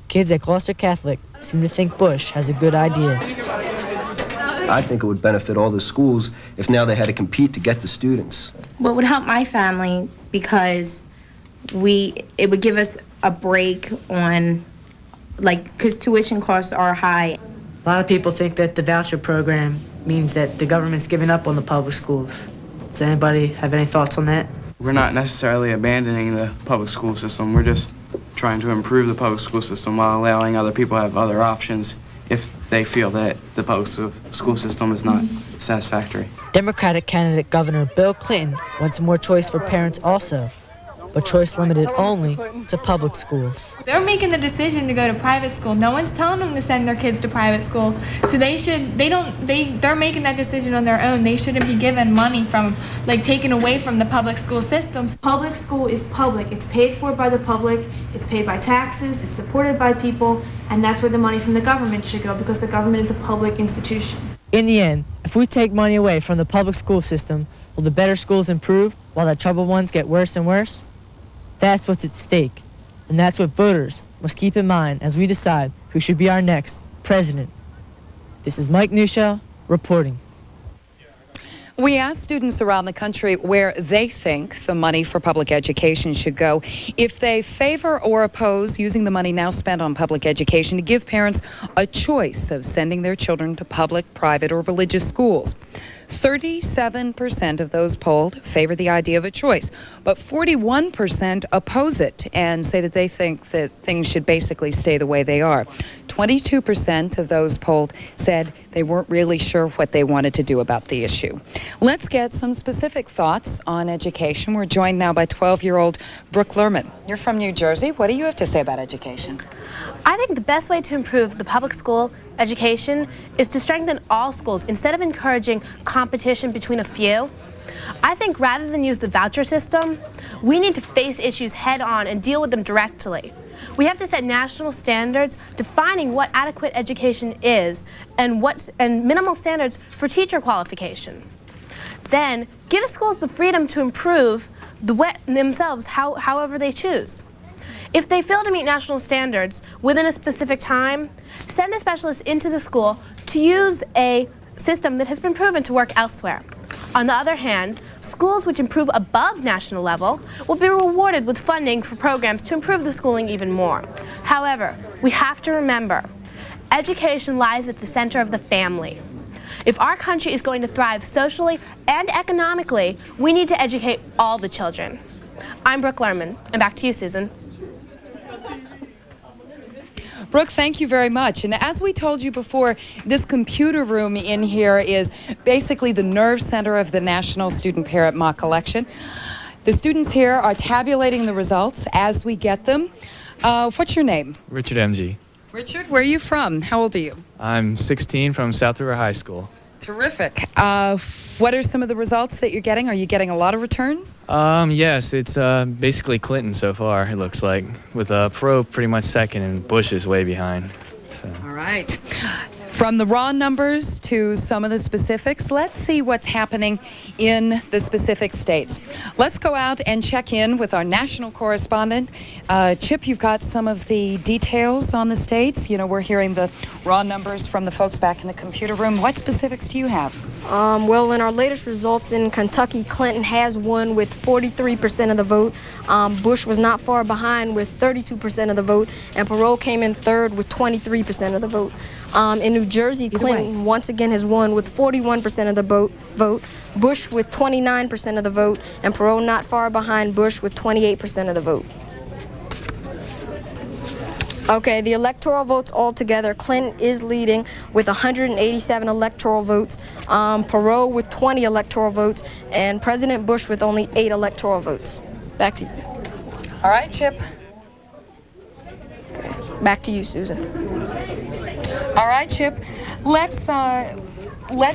kids at Gloucester Catholic seem to think Bush has a good idea. I think it would benefit all the schools if now they had to compete to get the students. Well, it would help my family because it would give us a break on, because tuition costs are high. A lot of people think that the voucher program means that the government's giving up on the public schools. Does anybody have any thoughts on that? We're not necessarily abandoning the public school system. We're just trying to improve the public school system while allowing other people to have other options if they feel that the public school system is not satisfactory. Democratic candidate Governor Bill Clinton wants more choice for parents also, but choice limited only to public schools. They're making the decision to go to private school. No one's telling them to send their kids to private school. So they're making that decision on their own. They shouldn't be given money from, taken away from the public school systems. Public school is public. It's paid for by the public. It's paid by taxes. It's supported by people. And that's where the money from the government should go because the government is a public institution. In the end, if we take money away from the public school system, will the better schools improve while the troubled ones get worse and worse? That's what's at stake, and that's what voters must keep in mind as we decide who should be our next president. This is Mike Newshell reporting. We asked students around the country where they think the money for public education should go, if they favor or oppose using the money now spent on public education to give parents a choice of sending their children to public, private, or religious schools. 37% of those polled favor the idea of a choice, but 41% oppose it and say that they think that things should basically stay the way they are. 22% of those polled said they weren't really sure what they wanted to do about the issue. Let's get some specific thoughts on education. We're joined now by 12-year-old Brooke Lerman. You're from New Jersey. What do you have to say about education? I think the best way to improve the public school education is to strengthen all schools instead of encouraging competition between a few. I think rather than use the voucher system, we need to face issues head on and deal with them directly. We have to set national standards defining what adequate education is and minimal standards for teacher qualification. Then give schools the freedom to improve themselves however they choose. If they fail to meet national standards within a specific time, send a specialist into the school to use a system that has been proven to work elsewhere. On the other hand, schools which improve above national level will be rewarded with funding for programs to improve the schooling even more. However, we have to remember, education lies at the center of the family. If our country is going to thrive socially and economically, we need to educate all the children. I'm Brooke Lerman, and back to you, Susan. Brooke, thank you very much. And as we told you before, this computer room in here is basically the nerve center of the National Student Parent Mock Election. The students here are tabulating the results as we get them. What's your name? Richard MG. Richard, where are you from? How old are you? I'm 16 from South River High School. Terrific. What are some of the results that you're getting? Are you getting a lot of returns? Yes, it's basically Clinton so far, it looks like, with Perot pretty much second and Bush is way behind. So. All right. From the raw numbers to some of the specifics, let's see what's happening in the specific states. Let's go out and check in with our national correspondent. Chip, you've got some of the details on the states. You know, we're hearing the raw numbers from the folks back in the computer room. What specifics do you have? Well, in our latest results in Kentucky, Clinton has won with 43% of the vote. Bush was not far behind with 32% of the vote, and Perot came in third with 23% of the vote. In New Jersey, Clinton once again has won with 41% of the vote, Bush with 29% of the vote, and Perot not far behind Bush with 28% of the vote. Okay, the electoral votes altogether, Clinton is leading with 187 electoral votes, Perot with 20 electoral votes, and President Bush with only 8 electoral votes. Back to you. All right, Chip. Okay. Back to you, Susan. All right, Chip. Let's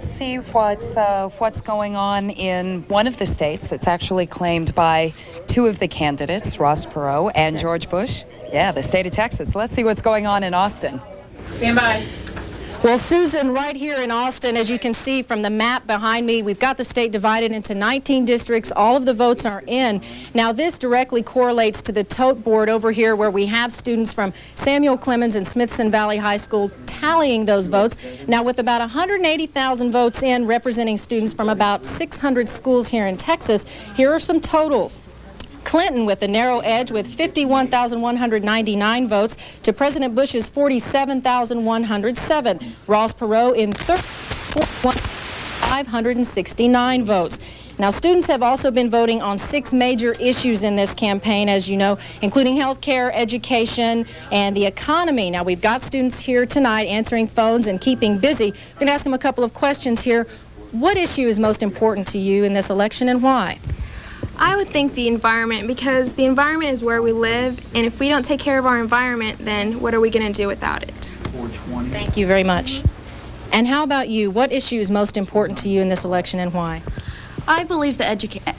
see what's going on in one of the states that's actually claimed by two of the candidates, Ross Perot and George Bush. Yeah, the state of Texas. Let's see what's going on in Austin. Stand by. Well, Susan, right here in Austin, as you can see from the map behind me, we've got the state divided into 19 districts. All of the votes are in. Now, this directly correlates to the tote board over here where we have students from Samuel Clemens and Smithson Valley High School tallying those votes. Now, with about 180,000 votes in representing students from about 600 schools here in Texas, here are some totals. Clinton with a narrow edge with 51,199 votes to President Bush's 47,107. Ross Perot in third, 569 votes. Now, students have also been voting on 6 major issues in this campaign, as you know, including health care, education, and the economy. Now, we've got students here tonight answering phones and keeping busy. We're going to ask them a couple of questions here. What issue is most important to you in this election and why? I would think the environment, because the environment is where we live, and if we don't take care of our environment, then what are we going to do without it? Thank you very much. And how about you? What issue is most important to you in this election and why? I believe that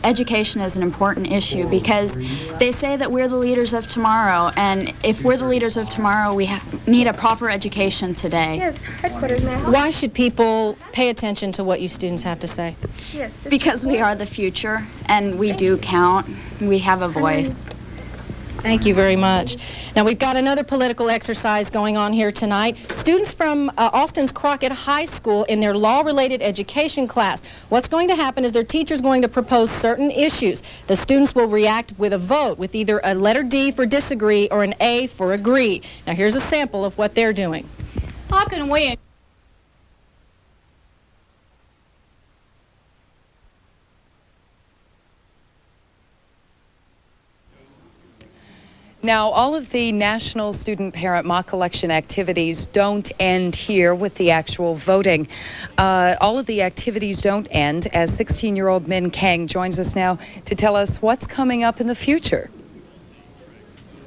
education is an important issue because they say that we're the leaders of tomorrow, and if we're the leaders of tomorrow, we need a proper education today. Yes, headquarters now. Why should people pay attention to what you students have to say? Yes, because we are the future, and we do count. We have a voice. Thank you very much. Now, we've got another political exercise going on here tonight. Students from Austin's Crockett High School in their law-related education class. What's going to happen is their teacher's going to propose certain issues. The students will react with a vote with either a letter D for disagree or an A for agree. Now, here's a sample of what they're doing. How can we? Now, all of the National Student Parent Mock Election activities don't end here with the actual voting. All of the activities don't end as 16-year-old Min Kang joins us now to tell us what's coming up in the future.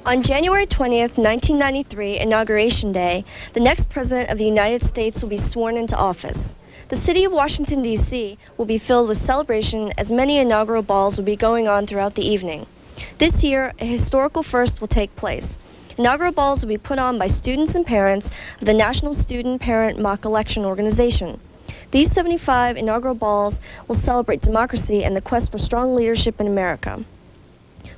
On January 20th, 1993, Inauguration Day, the next President of the United States will be sworn into office. The city of Washington, D.C. will be filled with celebration as many inaugural balls will be going on throughout the evening. This year, a historical first will take place. Inaugural balls will be put on by students and parents of the National Student Parent Mock Election Organization. These 75 inaugural balls will celebrate democracy and the quest for strong leadership in America.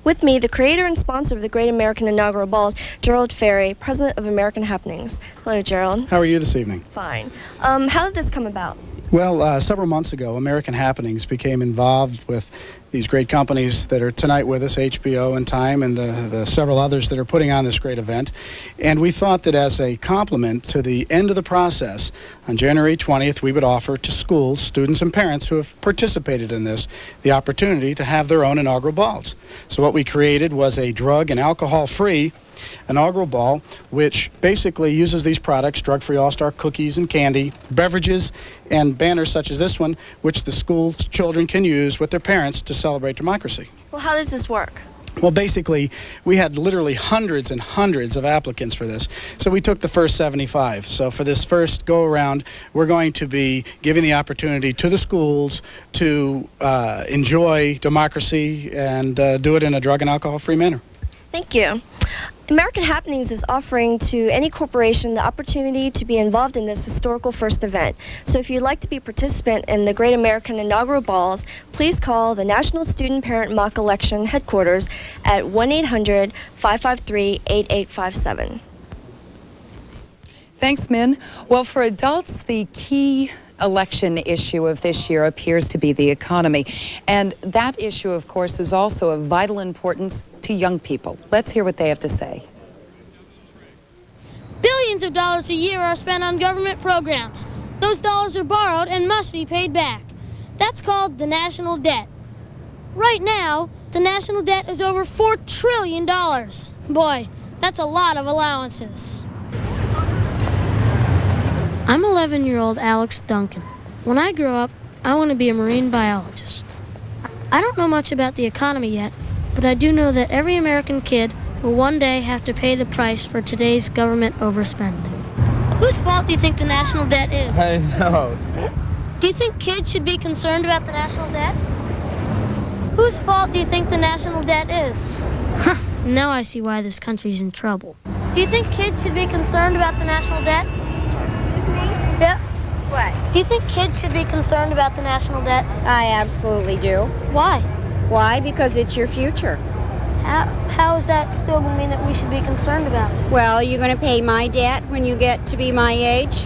With me, the creator and sponsor of the Great American Inaugural Balls, Gerald Ferry, president of American Happenings. Hello, Gerald. How are you this evening? Fine. How did this come about? Well, several months ago, American Happenings became involved with these great companies that are tonight with us, HBO and Time, and the several others that are putting on this great event. And we thought that as a compliment to the end of the process, on January 20th, we would offer to schools, students, and parents who have participated in this the opportunity to have their own inaugural balls. So what we created was a drug and alcohol-free inaugural ball, which basically uses these products, drug-free All-Star cookies and candy, beverages, and banners such as this one, which the school children can use with their parents to celebrate democracy. Well, how does this work? Well, basically, we had literally hundreds and hundreds of applicants for this, so we took the first 75. So for this first go-around, we're going to be giving the opportunity to the schools to enjoy democracy and do it in a drug and alcohol-free manner. Thank you. American Happenings is offering to any corporation the opportunity to be involved in this historical first event. So if you'd like to be a participant in the Great American Inaugural Balls, please call the National Student Parent Mock Election headquarters at 1-800-553-8857. Thanks, Min. Well, for adults, the key election issue of this year appears to be the economy. And that issue, of course, is also of vital importance to young people. Let's hear what they have to say. Billions of dollars a year are spent on government programs. Those dollars are borrowed and must be paid back. That's called the national debt. Right now, the national debt is over $4 trillion. Boy, that's a lot of allowances. I'm 11-year-old Alex Duncan. When I grow up, I want to be a marine biologist. I don't know much about the economy yet, but I do know that every American kid will one day have to pay the price for today's government overspending. Whose fault do you think the national debt is? I know. Do you think kids should be concerned about the national debt? Whose fault do you think the national debt is? Now I see why this country's in trouble. Do you think kids should be concerned about the national debt? Yeah. What? Do you think kids should be concerned about the national debt? I absolutely do. Why? Why? Because it's your future. How is that still going to mean that we should be concerned about it? Well, you're going to pay my debt when you get to be my age.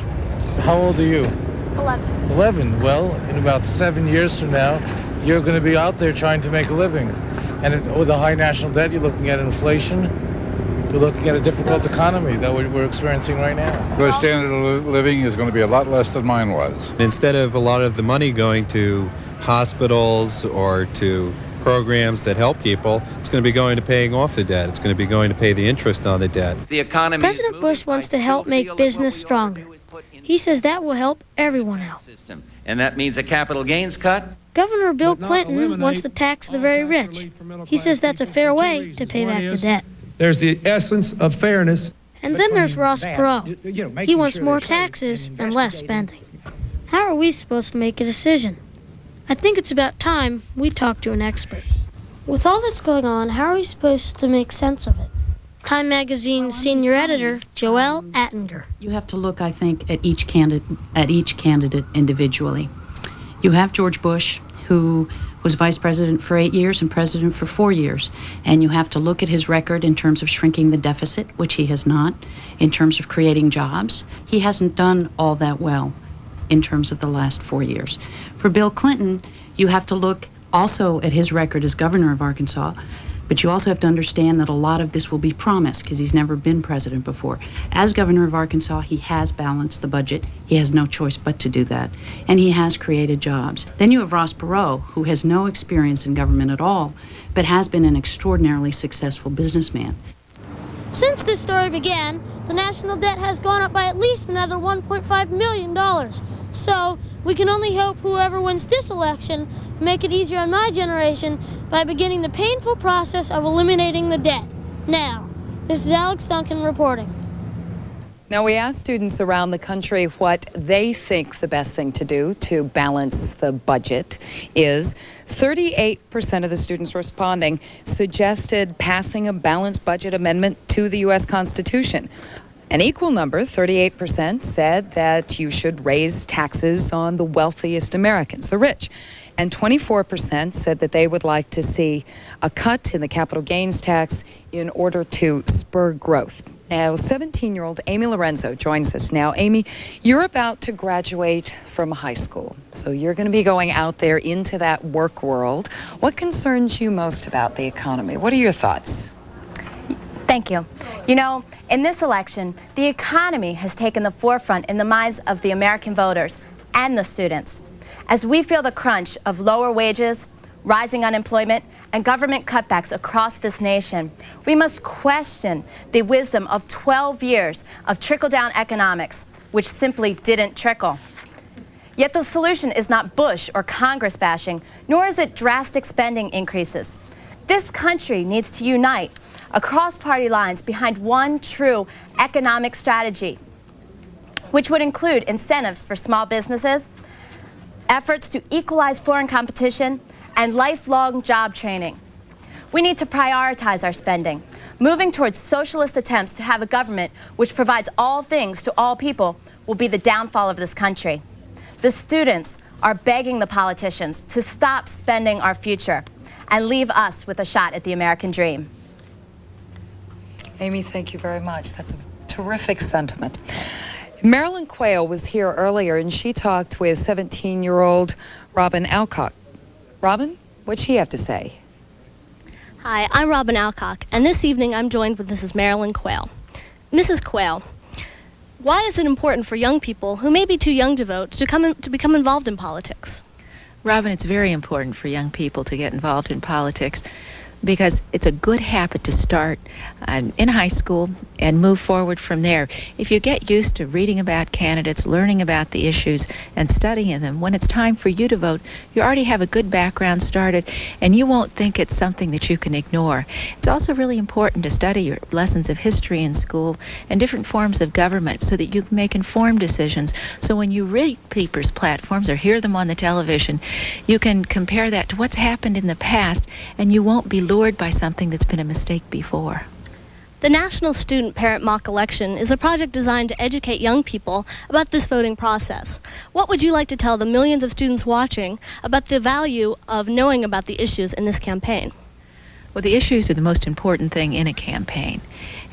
How old are you? 11. 11. Well, in about 7 years from now, you're going to be out there trying to make a living. And with a high national debt, you're looking at inflation. You're looking at a difficult economy that we're experiencing right now. The standard of living is going to be a lot less than mine was. Instead of a lot of the money going to hospitals or to programs that help people, it's going to be going to paying off the debt. It's going to be going to pay the interest on the debt. The economy. President Bush wants to help make business stronger. He says that will help everyone out. And that means a capital gains cut. Governor Bill Clinton wants to tax the very rich. He says that's a fair way to pay back the debt. There's the essence of fairness. And then there's Ross Perot. He wants more taxes and less spending. How are we supposed to make a decision? I think it's about time we talk to an expert. With all that's going on, how are we supposed to make sense of it? Time Magazine's senior editor, Joelle Attinger. You have to look, I think, at each candidate individually. You have George Bush, who was vice president for 8 years and president for 4 years. And you have to look at his record in terms of shrinking the deficit, which he has not, in terms of creating jobs. He hasn't done all that well in terms of the last 4 years. For Bill Clinton, you have to look also at his record as governor of Arkansas, but you also have to understand that a lot of this will be promised because he's never been president before. As governor of Arkansas, he has balanced the budget. He has no choice but to do that. And he has created jobs. Then you have Ross Perot, who has no experience in government at all, but has been an extraordinarily successful businessman. Since this story began, the national debt has gone up by at least another $1.5 million. So we can only hope whoever wins this election will make it easier on my generation by beginning the painful process of eliminating the debt. Now, this is Alex Duncan reporting. Now, we asked students around the country what they think the best thing to do to balance the budget is. 38% of the students responding suggested passing a balanced budget amendment to the U.S. Constitution. An equal number, 38%, said that you should raise taxes on the wealthiest Americans, the rich. And 24% said that they would like to see a cut in the capital gains tax in order to spur growth. Now, 17-year-old Amy Lorenzo joins us now. Amy, you're about to graduate from high school, so you're going to be going out there into that work world. What concerns you most about the economy? What are your thoughts? Thank you. You know, in this election, the economy has taken the forefront in the minds of the American voters and the students. As we feel the crunch of lower wages, rising unemployment, and government cutbacks across this nation, we must question the wisdom of 12 years of trickle-down economics, which simply didn't trickle. Yet the solution is not Bush or Congress bashing, nor is it drastic spending increases. This country needs to unite across party lines behind one true economic strategy, which would include incentives for small businesses, efforts to equalize foreign competition, and lifelong job training. We need to prioritize our spending. Moving towards socialist attempts to have a government which provides all things to all people will be the downfall of this country. The students are begging the politicians to stop spending our future and leave us with a shot at the American dream. Amy, thank you very much. That's a terrific sentiment. Marilyn Quayle was here earlier, and she talked with 17-year-old Robin Alcock. Robin, what'd she have to say? Hi, I'm Robin Alcock, and this evening I'm joined with Mrs. Marilyn Quayle. Mrs. Quayle, why is it important for young people who may be too young to vote to become involved in politics? Robin, it's very important for young people to get involved in politics because it's a good habit to start in high school and move forward from there. If you get used to reading about candidates, learning about the issues, and studying them, when it's time for you to vote, you already have a good background started, and you won't think it's something that you can ignore. It's also really important to study your lessons of history in school and different forms of government so that you can make informed decisions. So when you read people's platforms or hear them on the television, you can compare that to what's happened in the past, and you won't be lured by something that's been a mistake before. The National Student Parent Mock Election is a project designed to educate young people about this voting process. What would you like to tell the millions of students watching about the value of knowing about the issues in this campaign? Well, the issues are the most important thing in a campaign.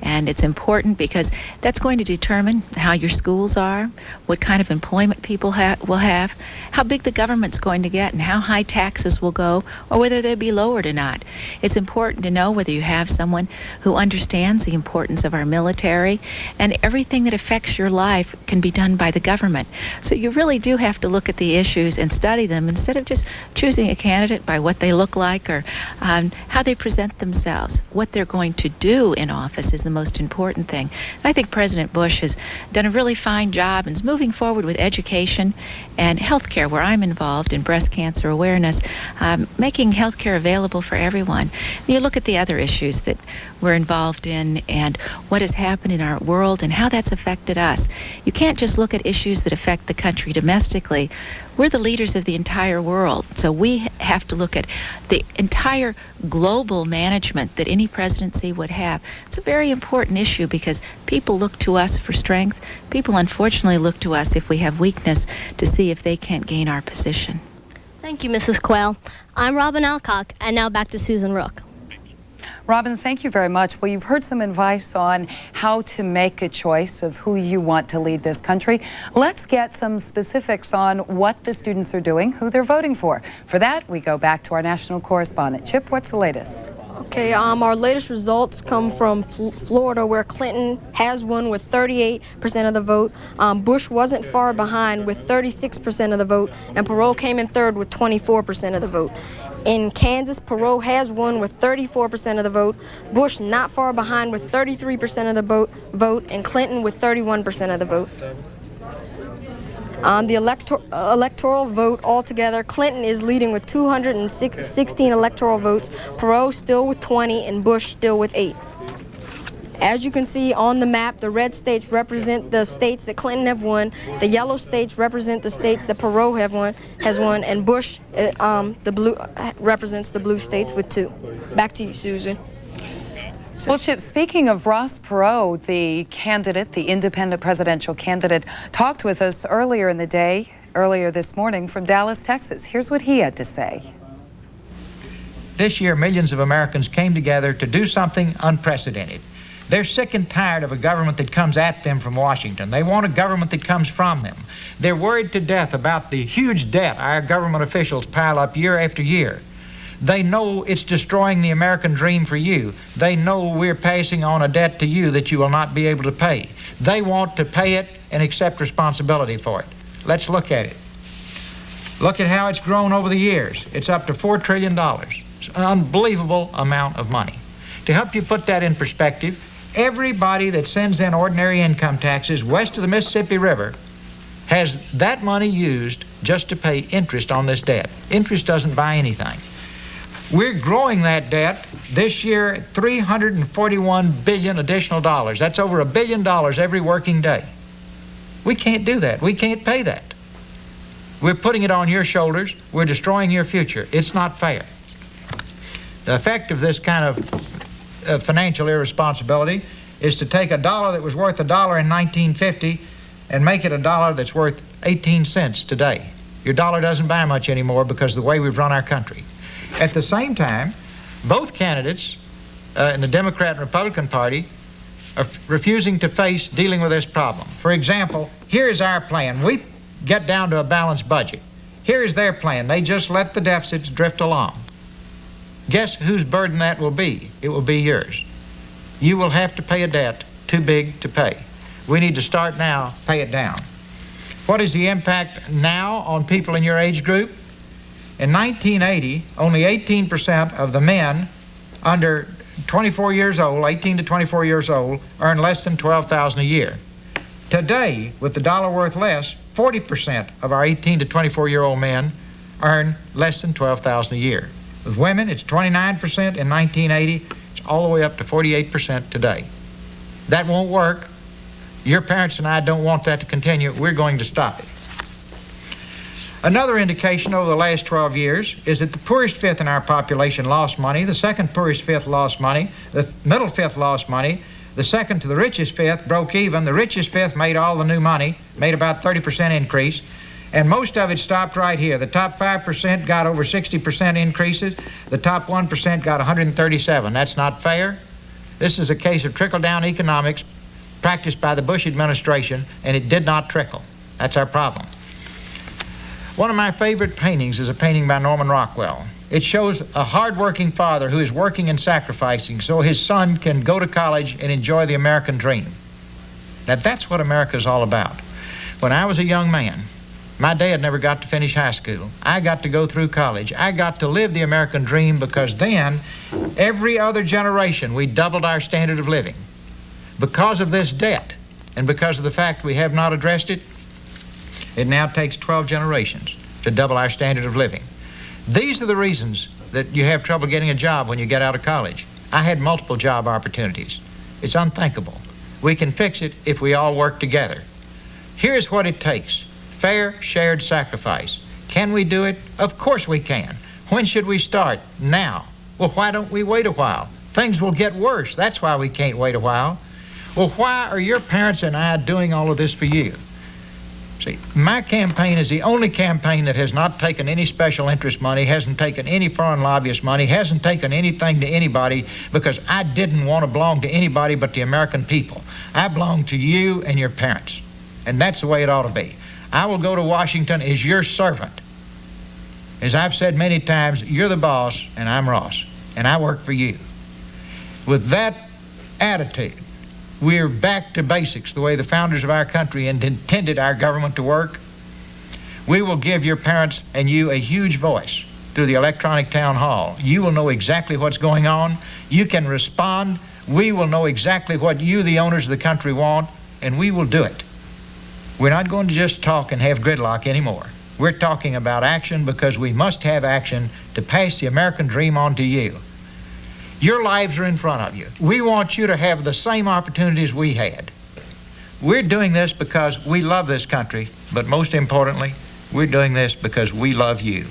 And it's important because that's going to determine how your schools are, what kind of employment people will have, how big the government's going to get, and how high taxes will go, or whether they'll be lowered or not. It's important to know whether you have someone who understands the importance of our military, and everything that affects your life can be done by the government. So you really do have to look at the issues and study them instead of just choosing a candidate by what they look like or how they present themselves. What they're going to do in office is the most important thing. And I think President Bush has done a really fine job and is moving forward with education and health care, where I'm involved in breast cancer awareness, making health care available for everyone. And you look at the other issues that we're involved in and what has happened in our world and how that's affected us. You can't just look at issues that affect the country domestically. We're the leaders of the entire world, so we have to look at the entire global management that any presidency would have. It's a very important issue because people look to us for strength. People unfortunately look to us if we have weakness to see if they can't gain our position. Thank you, Mrs. Quayle. I'm Robin Alcock, and now back to Susan Rook. Robin, thank you very much. Well, you've heard some advice on how to make a choice of who you want to lead this country. Let's get some specifics on what the students are doing, who they're voting for. For that, we go back to our national correspondent. Chip, what's the latest? Okay, our latest results come from Florida, where Clinton has won with 38% of the vote. Bush wasn't far behind with 36% of the vote, and Perot came in third with 24% of the vote. In Kansas, Perot has won with 34% of the vote. Bush not far behind with 33% of the vote, and Clinton with 31% of the vote. The electoral vote altogether, Clinton is leading with 216 electoral votes, Perot still with 20, and Bush still with 8. As you can see on the map, the red states represent the states that Clinton have won, the yellow states represent the states that Perot has won, and Bush, the blue, represents the blue states with 2. Back to you, Susan. Well, Chip, speaking of Ross Perot, the candidate, the independent presidential candidate, talked with us earlier this morning from Dallas, Texas. Here's what he had to say. This year, millions of Americans came together to do something unprecedented. They're sick and tired of a government that comes at them from Washington. They want a government that comes from them. They're worried to death about the huge debt our government officials pile up year after year. They know it's destroying the American dream for you. They know we're passing on a debt to you that you will not be able to pay. They want to pay it and accept responsibility for it. Let's look at it. Look at how it's grown over the years. It's up to $4 trillion. It's an unbelievable amount of money. To help you put that in perspective, everybody that sends in ordinary income taxes west of the Mississippi River has that money used just to pay interest on this debt. Interest doesn't buy anything. We're growing that debt this year, $341 billion additional dollars. That's over $1 billion every working day. We can't do that. We can't pay that. We're putting it on your shoulders. We're destroying your future. It's not fair. The effect of this kind of financial irresponsibility is to take a dollar that was worth $1 in 1950 and make it a dollar that's worth 18 cents today. Your dollar doesn't buy much anymore because of the way we've run our country. At the same time, both candidates in the Democrat and Republican Party are refusing to face dealing with this problem. For example, here is our plan. We get down to a balanced budget. Here is their plan. They just let the deficits drift along. Guess whose burden that will be? It will be yours. You will have to pay a debt too big to pay. We need to start now, pay it down. What is the impact now on people in your age group? In 1980, only 18% of the men under 24 years old, 18 to 24 years old, earn less than $12,000 a year. Today, with the dollar worth less, 40% of our 18 to 24-year-old men earn less than $12,000 a year. With women, it's 29% in 1980. It's all the way up to 48% today. That won't work. Your parents and I don't want that to continue. We're going to stop it. Another indication over the last 12 years is that the poorest fifth in our population lost money, the second poorest fifth lost money, the middle fifth lost money, The second to the richest fifth broke even. The richest fifth made all the new money, made about 30% increase, and most of it stopped right here. The top 5% got over 60% increases. The top 1% got 137. That's not fair. This is a case of trickle-down economics practiced by the Bush administration, and it did not trickle. That's our problem. One of my favorite paintings is a painting by Norman Rockwell. It shows a hard-working father who is working and sacrificing so his son can go to college and enjoy the American dream. Now, that's what America is all about. When I was a young man, my dad never got to finish high school. I got to go through college. I got to live the American dream because then, every other generation, we doubled our standard of living. Because of this debt, and because of the fact we have not addressed it, it now takes 12 generations to double our standard of living. These are the reasons that you have trouble getting a job when you get out of college. I had multiple job opportunities. It's unthinkable. We can fix it if we all work together. Here's what it takes: fair, shared sacrifice. Can we do it? Of course we can. When should we start? Now. Well, why don't we wait a while? Things will get worse. That's why we can't wait a while. Well, why are your parents and I doing all of this for you? See, my campaign is the only campaign that has not taken any special interest money, hasn't taken any foreign lobbyist money, hasn't taken anything to anybody, because I didn't want to belong to anybody but the American people. I belong to you and your parents, and that's the way it ought to be. I will go to Washington as your servant. As I've said many times, you're the boss and I'm Ross, and I work for you. With that attitude, we're back to basics, the way the founders of our country intended our government to work. We will give your parents and you a huge voice through the electronic town hall. You will know exactly what's going on. You can respond. We will know exactly what you, the owners of the country, want, and we will do it. We're not going to just talk and have gridlock anymore. We're talking about action because we must have action to pass the American dream on to you. Your lives are in front of you. We want you to have the same opportunities we had. We're doing this because we love this country, but most importantly, we're doing this because we love you.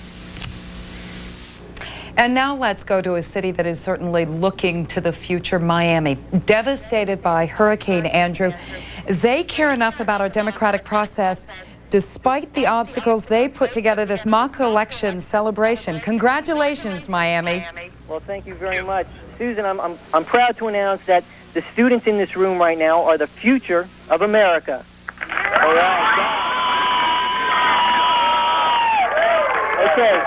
And now let's go to a city that is certainly looking to the future, Miami. Devastated by Hurricane Andrew, they care enough about our democratic process despite the obstacles. They put together this mock election celebration. Congratulations, Miami. Well, thank you very much. Susan, I'm proud to announce that the students in this room right now are the future of America. All right. Okay.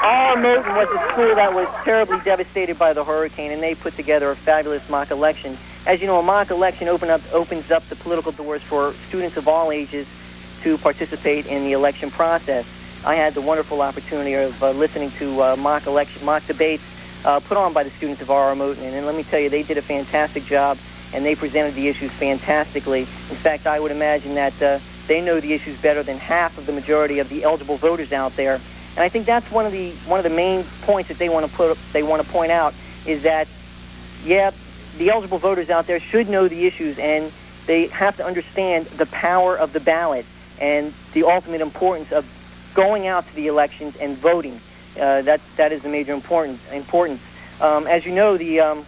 R.R. Moton was a school that was terribly devastated by the hurricane, and they put together a fabulous mock election. As you know, a mock election opens up the political doors for students of all ages to participate in the election process. I had the wonderful opportunity of listening to mock debates put on by the students of R.R. Moton, and let me tell you, they did a fantastic job, and they presented the issues fantastically. In fact, I would imagine that they know the issues better than half of the majority of the eligible voters out there. And I think that's one of the main points that they want to point out is that, yeah, the eligible voters out there should know the issues, and they have to understand the power of the ballot and the ultimate importance of going out to the elections and voting. That is the major importance. As you know, the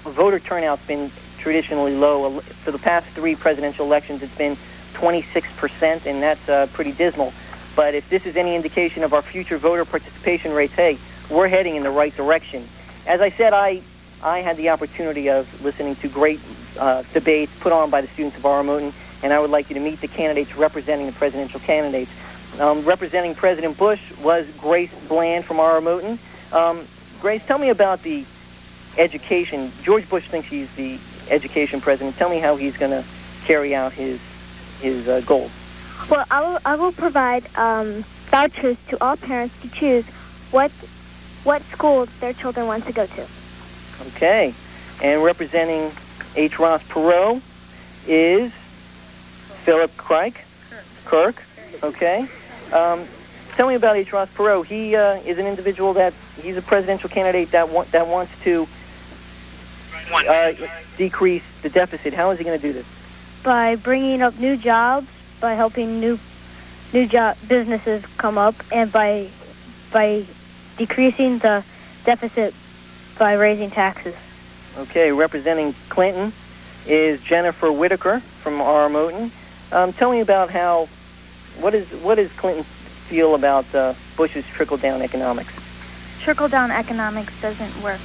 voter turnout's been traditionally low. For the past 3 presidential elections, it's been 26%, and that's pretty dismal. But if this is any indication of our future voter participation rates, hey, we're heading in the right direction. As I said, I had the opportunity of listening to great debates put on by the students of R.R. Moton, and I would like you to meet the candidates representing the presidential candidates. Representing President Bush was Grace Bland from R.R. Moton. Grace, tell me about the education. George Bush thinks he's the education president. Tell me how he's going to carry out his goals. Well, I will provide vouchers to all parents to choose what school their children want to go to. Okay. And representing H. Ross Perot is Philip Kirk. Okay. Tell me about H. Ross Perot. He is an individual he's a presidential candidate that wants to decrease the deficit. How is he going to do this? By bringing up new jobs, by helping new businesses come up, and by decreasing the deficit by raising taxes. Okay, representing Clinton is Jennifer Whitaker from R.M. Tell me about what does Clinton feel about Bush's trickle-down economics? Trickle-down economics doesn't work.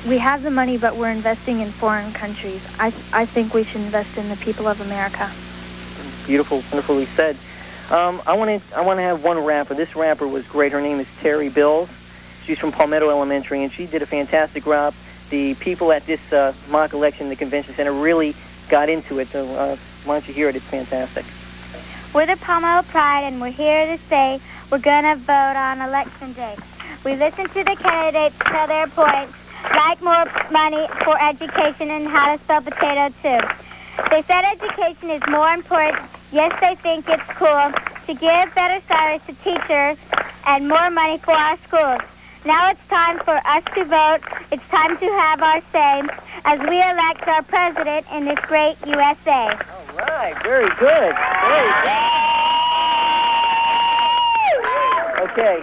We have the money, but we're investing in foreign countries. I think we should invest in the people of America. Beautiful, wonderfully said. I want to have one rapper. This rapper was great. Her name is Terry Bills. She's from Palmetto Elementary, and she did a fantastic job. The people at this mock election, the convention center, really got into it. So why don't you hear it? It's fantastic. We're the Palmetto Pride, and we're here to say we're going to vote on Election Day. We listen to the candidates tell their points, like more money for education and how to spell potato, too. They said education is more important. Yes, they think it's cool to give better salaries to teachers and more money for our schools. Now it's time for us to vote. It's time to have our say as we elect our president in this great USA. All right, very good. Very good. Okay.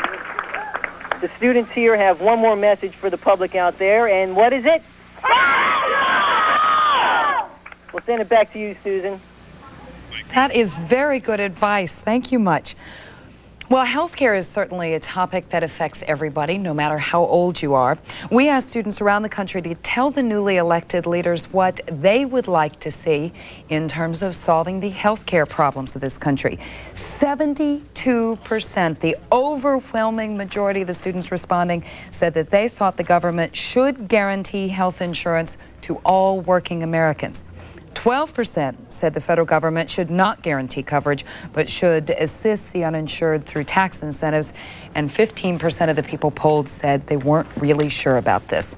The students here have one more message for the public out there, and what is it? We'll send it back to you, Susan. That is very good advice. Thank you much. Well, healthcare is certainly a topic that affects everybody, no matter how old you are. We asked students around the country to tell the newly elected leaders what they would like to see in terms of solving the healthcare problems of this country. 72%, the overwhelming majority of the students responding, said that they thought the government should guarantee health insurance to all working Americans. 12% said the federal government should not guarantee coverage, but should assist the uninsured through tax incentives. And 15% of the people polled said they weren't really sure about this.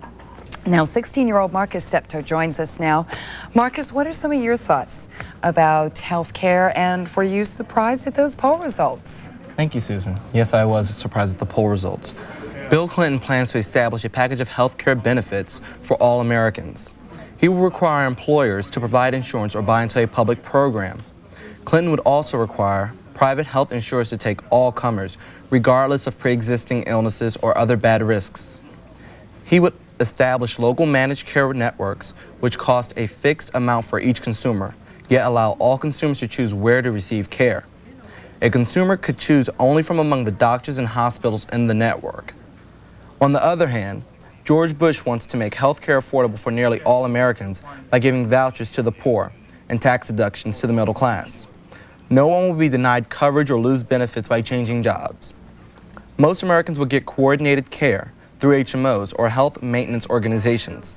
Now, 16-year-old Marcus Steptoe joins us now. Marcus, what are some of your thoughts about health care, and were you surprised at those poll results? Thank you, Susan. Yes, I was surprised at the poll results. Bill Clinton plans to establish a package of health care benefits for all Americans. He will require employers to provide insurance or buy into a public program. Clinton would also require private health insurers to take all comers, regardless of pre-existing illnesses or other bad risks. He would establish local managed care networks, which cost a fixed amount for each consumer, yet allow all consumers to choose where to receive care. A consumer could choose only from among the doctors and hospitals in the network. On the other hand, George Bush wants to make health care affordable for nearly all Americans by giving vouchers to the poor and tax deductions to the middle class. No one will be denied coverage or lose benefits by changing jobs. Most Americans will get coordinated care through HMOs or health maintenance organizations.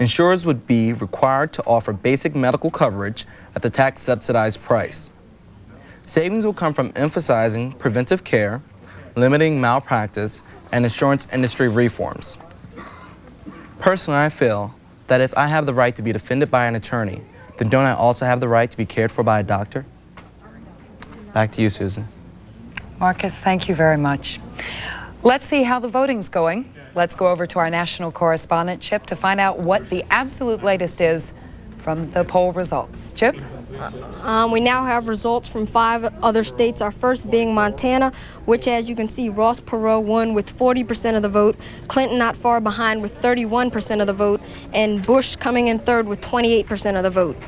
Insurers would be required to offer basic medical coverage at the tax-subsidized price. Savings will come from emphasizing preventive care, limiting malpractice, and insurance industry reforms. Personally, I feel that if I have the right to be defended by an attorney, then don't I also have the right to be cared for by a doctor? Back to you, Susan. Marcus, thank you very much. Let's see how the voting's going. Let's go over to our national correspondent, Chip, to find out what the absolute latest is from the poll results. Chip? We now have results from 5 other states, our first being Montana, which, as you can see, Ross Perot won with 40% of the vote, Clinton not far behind with 31% of the vote, and Bush coming in third with 28% of the vote.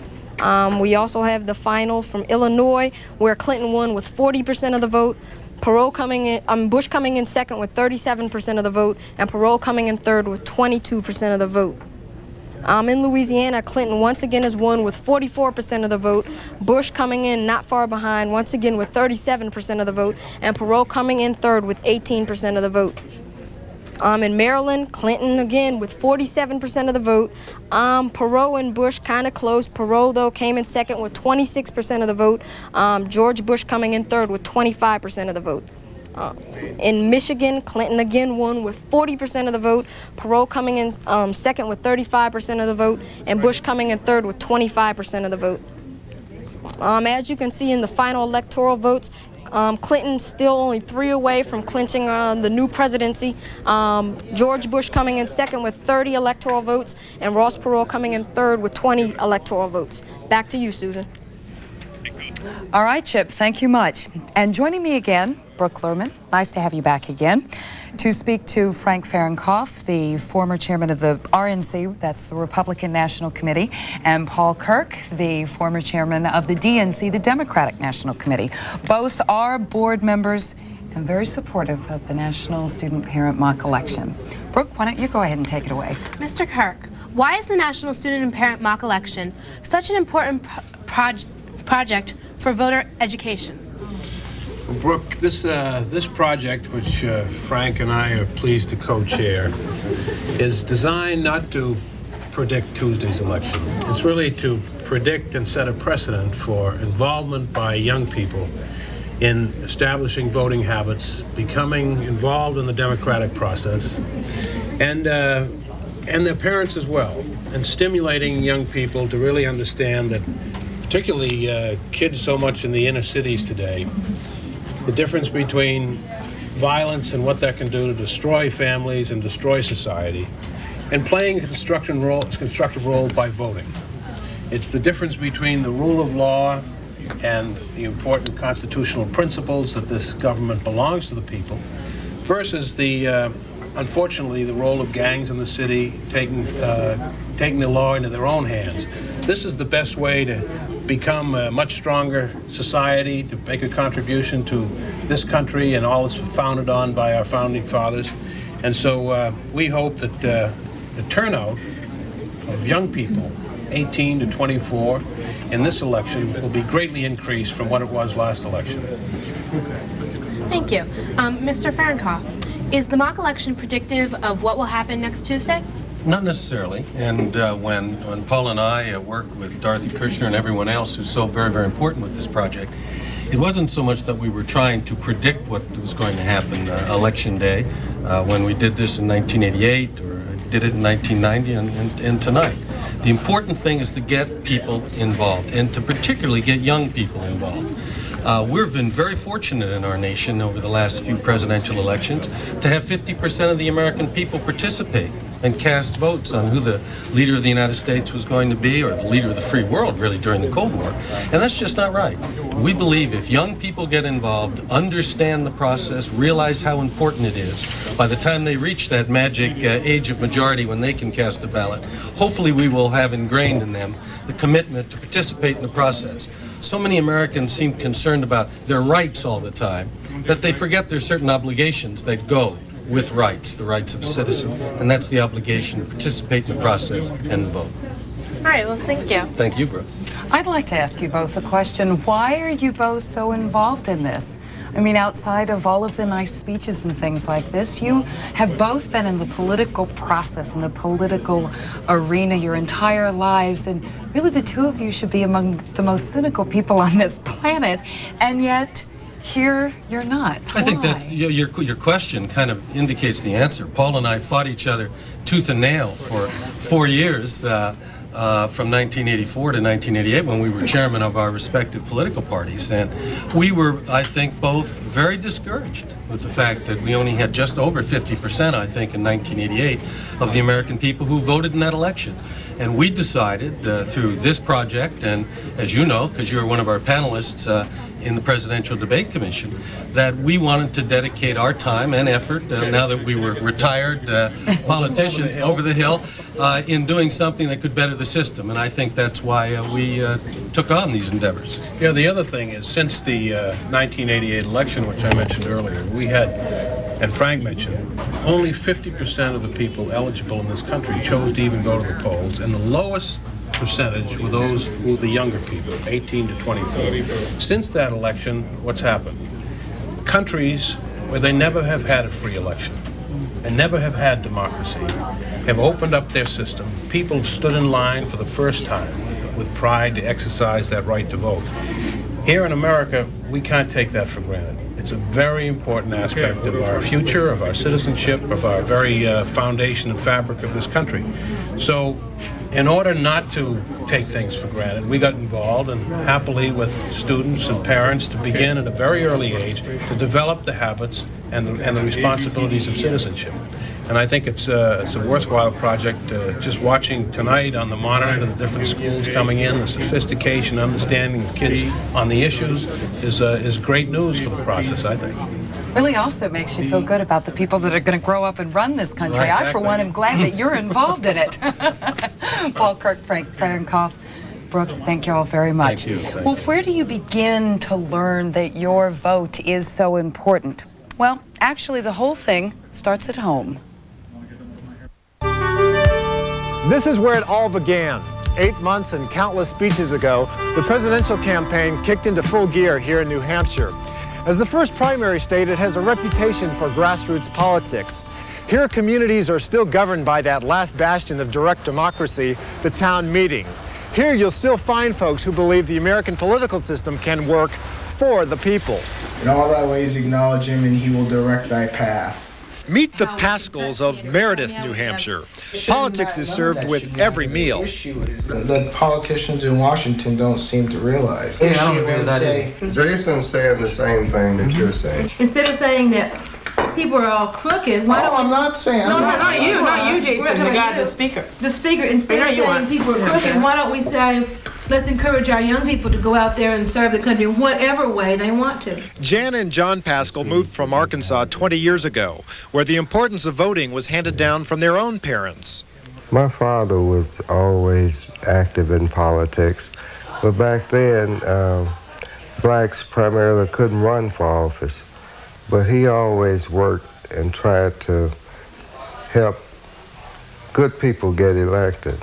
We also have the final from Illinois, where Clinton won with 40% of the vote, Bush coming in second with 37% of the vote, and Perot coming in third with 22% of the vote. In Louisiana, Clinton once again has won with 44% of the vote, Bush coming in not far behind once again with 37% of the vote, and Perot coming in third with 18% of the vote. In Maryland, Clinton again with 47% of the vote. Perot and Bush kind of close. Perot, though, came in second with 26% of the vote. George Bush coming in third with 25% of the vote. In Michigan, Clinton again won with 40% of the vote, Perot coming in second with 35% of the vote, and Bush coming in third with 25% of the vote. As you can see in the final electoral votes, Clinton's still only 3 away from clinching the new presidency. George Bush coming in second with 30 electoral votes, and Ross Perot coming in third with 20 electoral votes. Back to you, Susan. All right, Chip, thank you much. And joining me again, Brooke Lerman. Nice to have you back again to speak to Frank Fahrenkopf, the former chairman of the RNC, that's the Republican National Committee, and Paul Kirk, the former chairman of the DNC, the Democratic National Committee. Both are board members and very supportive of the National Student Parent Mock Election. Brooke, why don't you go ahead and take it away? Mr. Kirk, why is the National Student and Parent Mock Election such an important project for voter education? Well, Brooke, this project, which Frank and I are pleased to co-chair, is designed not to predict Tuesday's election. It's really to predict and set a precedent for involvement by young people in establishing voting habits, becoming involved in the democratic process, and their parents as well, and stimulating young people to really understand that, particularly kids so much in the inner cities today, the difference between violence and what that can do to destroy families and destroy society, and playing a constructive role by voting. It's the difference between the rule of law and the important constitutional principles that this government belongs to the people, versus unfortunately, the role of gangs in the city taking the law into their own hands. This is the best way to become a much stronger society, to make a contribution to this country and all it's founded on by our founding fathers. And so we hope that the turnout of young people, 18 to 24, in this election will be greatly increased from what it was last election. Thank you. Mr. Fahrenkopf, is the mock election predictive of what will happen next Tuesday? Not necessarily. And when Paul and I worked with Dorothy Kirshner and everyone else who's so very, very important with this project, it wasn't so much that we were trying to predict what was going to happen election day when we did this in 1988 or did it in 1990 and tonight. The important thing is to get people involved and to particularly get young people involved. We've been very fortunate in our nation over the last few presidential elections to have 50% of the American people participate and cast votes on who the leader of the United States was going to be, or the leader of the free world, really, during the Cold War. And that's just not right. We believe if young people get involved, understand the process, realize how important it is, by the time they reach that magic age of majority when they can cast a ballot, hopefully we will have ingrained in them the commitment to participate in the process. So many Americans seem concerned about their rights all the time that they forget there's certain obligations that go with rights, the rights of a citizen, and that's the obligation to participate in the process and vote. All right, well, thank you. Thank you, Brooke. I'd like to ask you both a question. Why are you both so involved in this? I mean, outside of all of the nice speeches and things like this, you have both been in the political process, in the political arena your entire lives, and really the two of you should be among the most cynical people on this planet, and yet here you're not. I think that your question kind of indicates the answer. Paul and I fought each other tooth and nail for 4 years, from 1984 to 1988, when we were chairman of our respective political parties. And we were, I think, both very discouraged with the fact that we only had just over 50%, I think, in 1988 of the American people who voted in that election. And we decided through this project, and as you know, because you're one of our panelists in the Presidential Debate Commission, that we wanted to dedicate our time and effort, now that we were retired politicians over the hill, in doing something that could better the system. And I think that's why we took on these endeavors. Yeah, the other thing is, since the 1988 election, which I mentioned earlier, we had, and Frank mentioned, only 50% of the people eligible in this country chose to even go to the polls, and the lowest percentage were the younger people, 18 to 24. Since that election, what's happened? Countries where they never have had a free election and never have had democracy have opened up their system. People have stood in line for the first time with pride to exercise that right to vote. Here in America, we can't take that for granted. It's a very important aspect of our future, of our citizenship, of our very foundation and fabric of this country. So, in order not to take things for granted, we got involved, and happily with students and parents, to begin at a very early age to develop the habits and the responsibilities of citizenship. And I think it's a worthwhile project. Just watching tonight on the monitor, the different schools coming in, the sophistication, understanding of kids on the issues is great news for the process, I think. Really also makes you feel good about the people that are going to grow up and run this country. I, for one, am glad that you're involved in it. Paul Kirk, Frank Fahrenkopf, Brooke, thank you all very much. Thank you. Well, where do you begin to learn that your vote is so important? Well, actually, the whole thing starts at home. This is where it all began. 8 months and countless speeches ago, the presidential campaign kicked into full gear here in New Hampshire. As the first primary state, it has a reputation for grassroots politics. Here, communities are still governed by that last bastion of direct democracy, the town meeting. Here, you'll still find folks who believe the American political system can work for the people. In all thy ways acknowledge him, and he will direct thy path. Meet the Pascals of Meredith, New Hampshire. Politics is served with every meal. The politicians in Washington don't seem to realize. Yeah, I don't agree with that either. Jason's saying the same thing that you're saying. Instead of saying that people are all crooked, why don't I'm not saying. No, I'm not you, Jason, the guy, the speaker. The speaker, instead of saying people are crooked, why don't we say, let's encourage our young people to go out there and serve the country in whatever way they want to. Jan and John Paschal moved from Arkansas 20 years ago, where the importance of voting was handed down from their own parents. My father was always active in politics, but back then, blacks primarily couldn't run for office. But he always worked and tried to help good people get elected.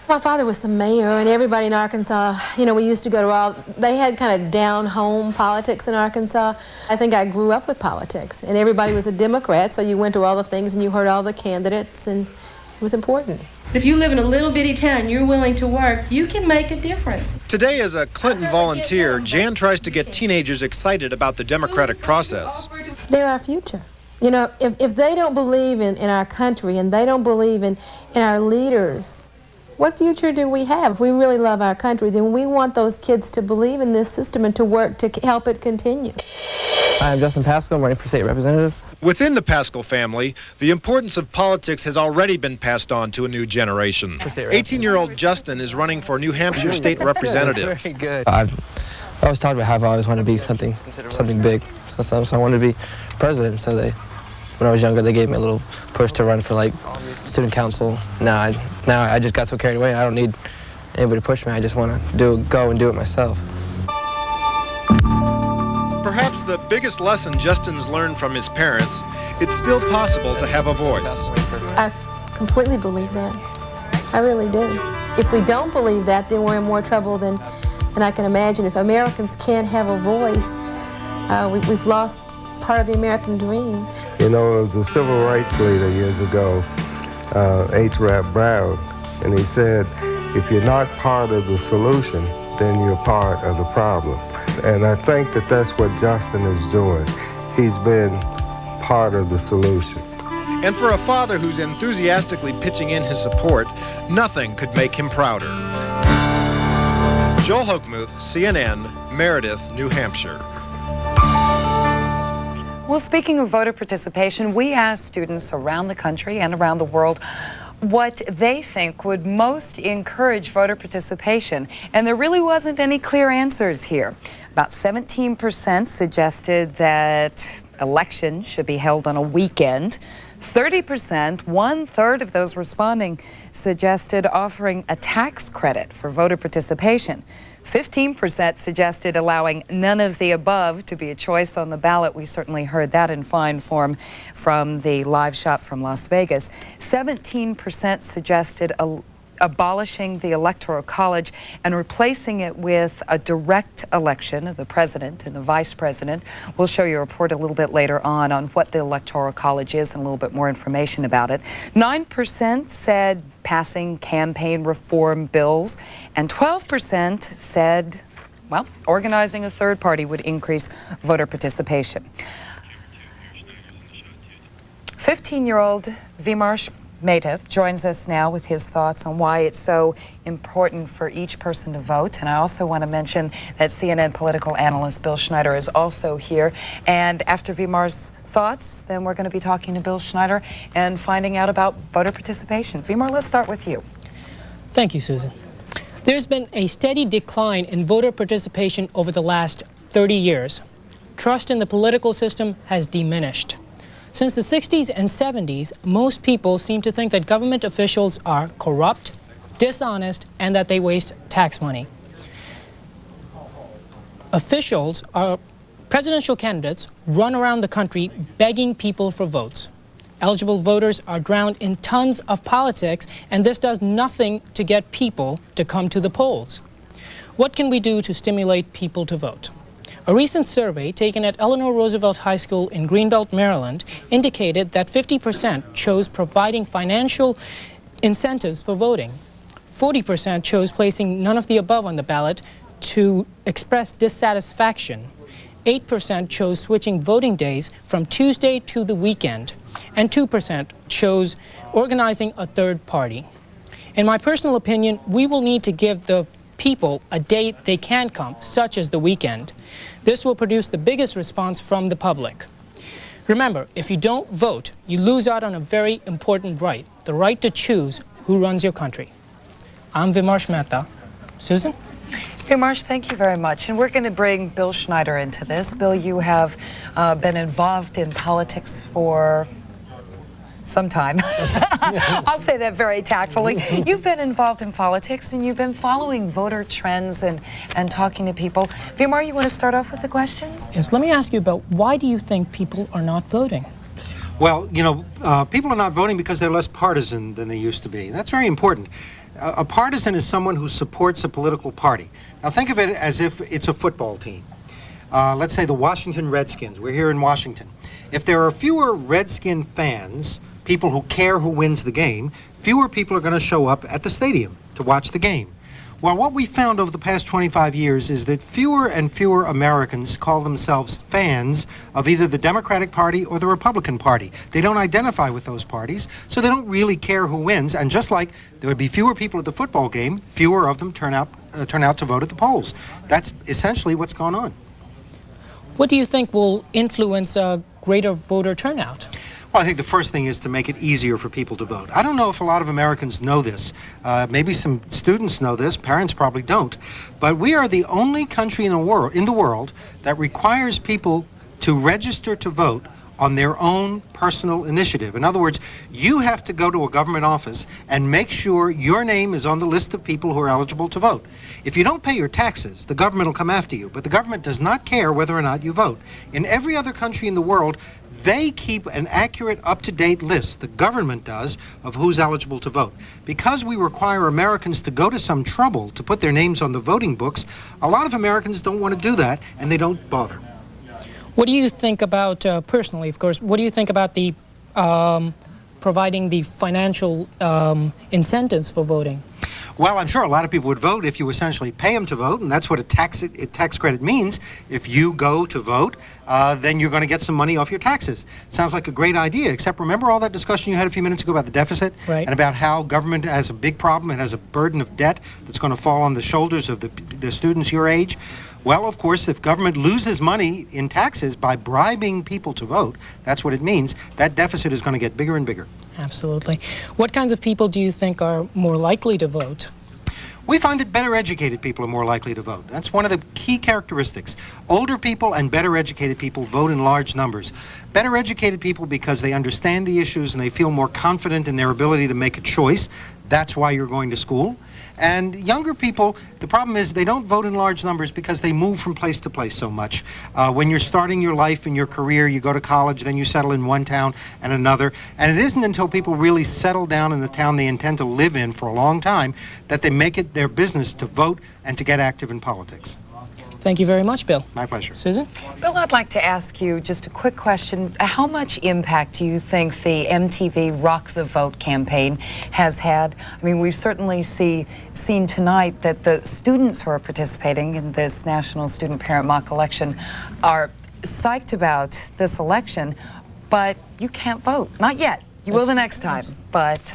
My father was the mayor, and everybody in Arkansas, you know, we used to go to they had kind of down-home politics in Arkansas. I think I grew up with politics, and everybody was a Democrat, so you went to all the things and you heard all the candidates, and it was important. If you live in a little bitty town, you're willing to work, you can make a difference. Today, as a Clinton volunteer, Jan tries to get teenagers excited about the democratic process. They're our future. You know, if they don't believe in our country and they don't believe in our leaders, what future do we have? If we really love our country, then we want those kids to believe in this system and to work to help it continue. I'm Justin Paschal. I'm running for state representative. Within the Paschal family, the importance of politics has already been passed on to a new generation. 18-year-old Justin is running for New Hampshire state representative. Very good. I've always talked about how I've always wanted to be something big. So I wanted to be president. So when I was younger, they gave me a little push to run for like student council. Now I just got so carried away. I don't need anybody to push me. I just want to go and do it myself. Perhaps the biggest lesson Justin's learned from his parents, it's still possible to have a voice. I completely believe that. I really do. If we don't believe that, then we're in more trouble than I can imagine. If Americans can't have a voice, we've lost part of the American dream. You know, there was a civil rights leader years ago, H. Rap Brown, and he said, if you're not part of the solution, then you're part of the problem. And I think that that's what Justin is doing. He's been part of the solution. And for a father who's enthusiastically pitching in his support, nothing could make him prouder. Joel Hochmuth, CNN, Meredith, New Hampshire. Well, speaking of voter participation, we asked students around the country and around the world what they think would most encourage voter participation, and there really wasn't any clear answers here. About 17% suggested that elections should be held on a weekend. 30%, one-third of those responding, suggested offering a tax credit for voter participation. 15% suggested allowing none of the above to be a choice on the ballot. We certainly heard that in fine form from the live shot from Las Vegas. 17% suggested abolishing the Electoral College and replacing it with a direct election of the president and the vice president. We'll show you a report a little bit later on what the Electoral College is and a little bit more information about it. 9% said passing campaign reform bills, and 12% said, well, organizing a third party would increase voter participation. 15-year-old Vimarsh Mehta joins us now with his thoughts on why it's so important for each person to vote. And I also want to mention that CNN political analyst Bill Schneider is also here. And after Vimar's thoughts, then we're going to be talking to Bill Schneider and finding out about voter participation. Vimar, let's start with you. Thank you, Susan. There's been a steady decline in voter participation over the last 30 years. trust in the political system has diminished. Since the 60s and 70s, most people seem to think that government officials are corrupt, dishonest, and that they waste tax money. Presidential candidates run around the country begging people for votes. Eligible voters are drowned in tons of politics, and this does nothing to get people to come to the polls. What can we do to stimulate people to vote? A recent survey taken at Eleanor Roosevelt High School in Greenbelt, Maryland, indicated that 50% chose providing financial incentives for voting. 40% chose placing none of the above on the ballot to express dissatisfaction. 8% chose switching voting days from Tuesday to the weekend, and 2% chose organizing a third party. In my personal opinion, we will need to give the people a date they can come, such as the weekend. This will produce the biggest response from the public. Remember, if you don't vote, you lose out on a very important right, the right to choose who runs your country. I'm Vimarsh Mehta. Susan? Vimarsh, thank you very much. And we're going to bring Bill Schneider into this. Bill, you have been involved in politics for some time. I'll say that very tactfully. You've been involved in politics and you've been following voter trends and talking to people. Vimar, you want to start off with the questions? Yes, let me ask you about why do you think people are not voting? Well, you know, people are not voting because they're less partisan than they used to be. That's very important. A partisan is someone who supports a political party. Now think of it as if it's a football team. Let's say the Washington Redskins. We're here in Washington. If there are fewer Redskin fans, people who care who wins the game, fewer people are going to show up at the stadium to watch the game. Well, what we found over the past 25 years is that fewer and fewer Americans call themselves fans of either the Democratic Party or the Republican Party. They don't identify with those parties, so they don't really care who wins. And just like there would be fewer people at the football game, fewer of them turn out to vote at the polls. That's essentially what's going on. What do you think will influence a greater voter turnout? Well, I think the first thing is to make it easier for people to vote. I don't know if a lot of Americans know this. Maybe some students know this. Parents probably don't. But we are the only country in the world that requires people to register to vote on their own personal initiative. In other words, you have to go to a government office and make sure your name is on the list of people who are eligible to vote. If you don't pay your taxes, the government will come after you, but the government does not care whether or not you vote. In every other country in the world, they keep an accurate, up-to-date list, the government does, of who's eligible to vote. Because we require Americans to go to some trouble to put their names on the voting books, a lot of Americans don't want to do that, and they don't bother. What do you think about, personally, of course, what do you think about the providing the financial incentives for voting? Well, I'm sure a lot of people would vote if you essentially pay them to vote, and that's what a tax credit means. If you go to vote, then you're going to get some money off your taxes. Sounds like a great idea, except remember all that discussion you had a few minutes ago about the deficit? Right. And about how government has a big problem and has a burden of debt that's going to fall on the shoulders of the students your age? Well, of course, if government loses money in taxes by bribing people to vote, that's what it means, that deficit is going to get bigger and bigger. Absolutely. What kinds of people do you think are more likely to vote? We find that better educated people are more likely to vote. That's one of the key characteristics. Older people and better educated people vote in large numbers. Better educated people because they understand the issues and they feel more confident in their ability to make a choice. That's why you're going to school. And younger people, the problem is they don't vote in large numbers because they move from place to place so much. When you're starting your life and your career, you go to college, then you settle in one town and another. And it isn't until people really settle down in the town they intend to live in for a long time that they make it their business to vote and to get active in politics. Thank you very much, Bill. My pleasure. Susan? Bill, I'd like to ask you just a quick question. How much impact do you think the MTV Rock the Vote campaign has had? I mean, we've certainly seen tonight that the students who are participating in this National Student Parent Mock Election are psyched about this election, but you can't vote. Not yet. You will the next time. But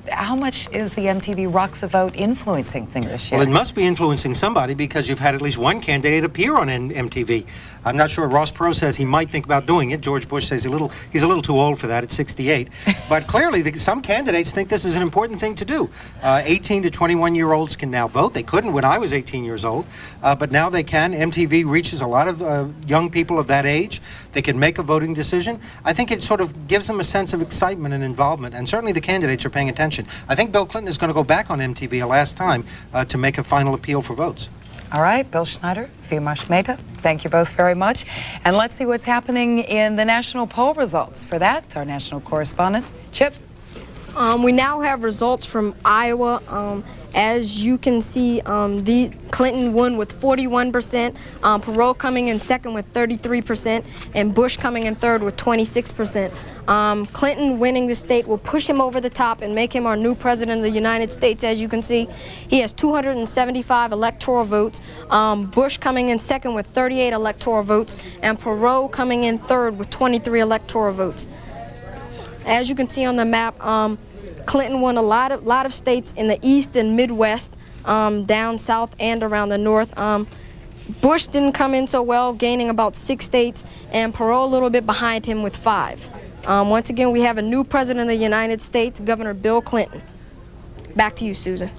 how much is the MTV Rock the Vote influencing thing this year? Well, it must be influencing somebody because you've had at least one candidate appear on MTV. I'm not sure. Ross Perot says he might think about doing it. George Bush says he's a little too old for that at 68. But clearly, some candidates think this is an important thing to do. 18 to 21-year-olds can now vote. They couldn't when I was 18 years old, but now they can. MTV reaches a lot of young people of that age. They can make a voting decision. I think it sort of gives them a sense of excitement and involvement, and certainly the candidates are paying attention. I think Bill Clinton is going to go back on MTV a last time to make a final appeal for votes. All right, Bill Schneider, Vimash Mehta, thank you both very much. And let's see what's happening in the national poll results. For that, our national correspondent, Chip. We now have results from Iowa. As you can see, Clinton won with 41%, Perot coming in second with 33%, and Bush coming in third with 26%. Clinton winning the state will push him over the top and make him our new president of the United States. As you can see, he has 275 electoral votes, Bush coming in second with 38 electoral votes, and Perot coming in third with 23 electoral votes. As you can see on the map, Clinton won a lot of states in the East and Midwest, down south and around the north. Bush didn't come in so well, gaining about 6 states, and Perot a little bit behind him with 5. Once again, we have a new president of the United States, Governor Bill Clinton. Back to you, Susan.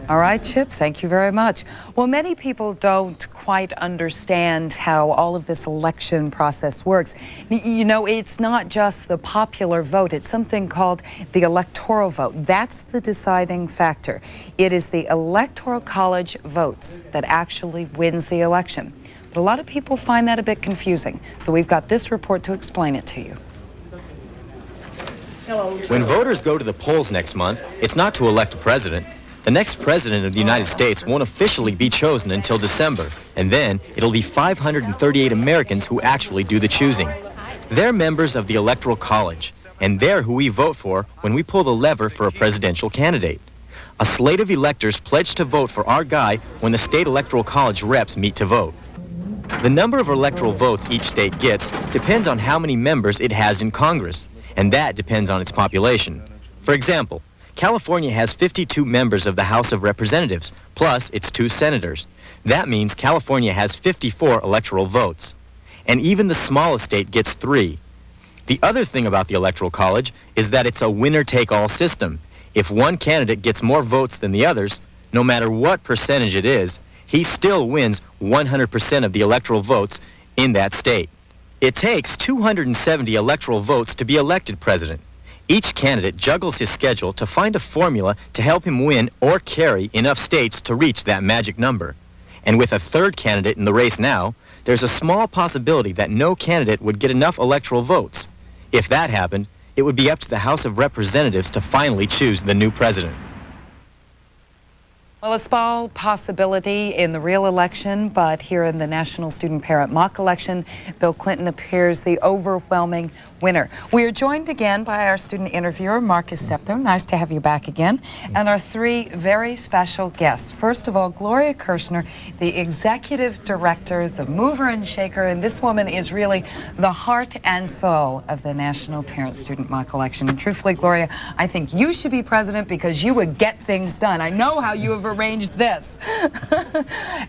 All right, Chip, thank you very much. Well, many people don't quite understand how all of this election process works. You know, it's not just the popular vote. It's something called the electoral vote. That's the deciding factor. It is the Electoral College votes that actually wins the election. But a lot of people find that a bit confusing. So we've got this report to explain it to you. When voters go to the polls next month, it's not to elect a president. The next president of the United States won't officially be chosen until December, and then it'll be 538 Americans who actually do the choosing. They're members of the Electoral College, and they're who we vote for when we pull the lever for a presidential candidate. A slate of electors pledge to vote for our guy when the state Electoral College reps meet to vote. The number of electoral votes each state gets depends on how many members it has in Congress, and that depends on its population. For example, California has 52 members of the House of Representatives, plus its 2 senators. That means California has 54 electoral votes. And even the smallest state gets 3. The other thing about the Electoral College is that it's a winner-take-all system. If one candidate gets more votes than the others, no matter what percentage it is, he still wins 100% of the electoral votes in that state. It takes 270 electoral votes to be elected president. Each candidate juggles his schedule to find a formula to help him win or carry enough states to reach that magic number. And with a third candidate in the race now, there's a small possibility that no candidate would get enough electoral votes. If that happened, it would be up to the House of Representatives to finally choose the new president. Well, a small possibility in the real election, but here in the National Student Parent Mock Election, Bill Clinton appears the overwhelming winner. We are joined again by our student interviewer, Marcus Steptoe. Nice to have you back again. And our 3 very special guests. First of all, Gloria Kirshner, the executive director, the mover and shaker, and this woman is really the heart and soul of the National Parent Student Mock Election. And truthfully, Gloria, I think you should be president because you would get things done. I know how you have arranged this.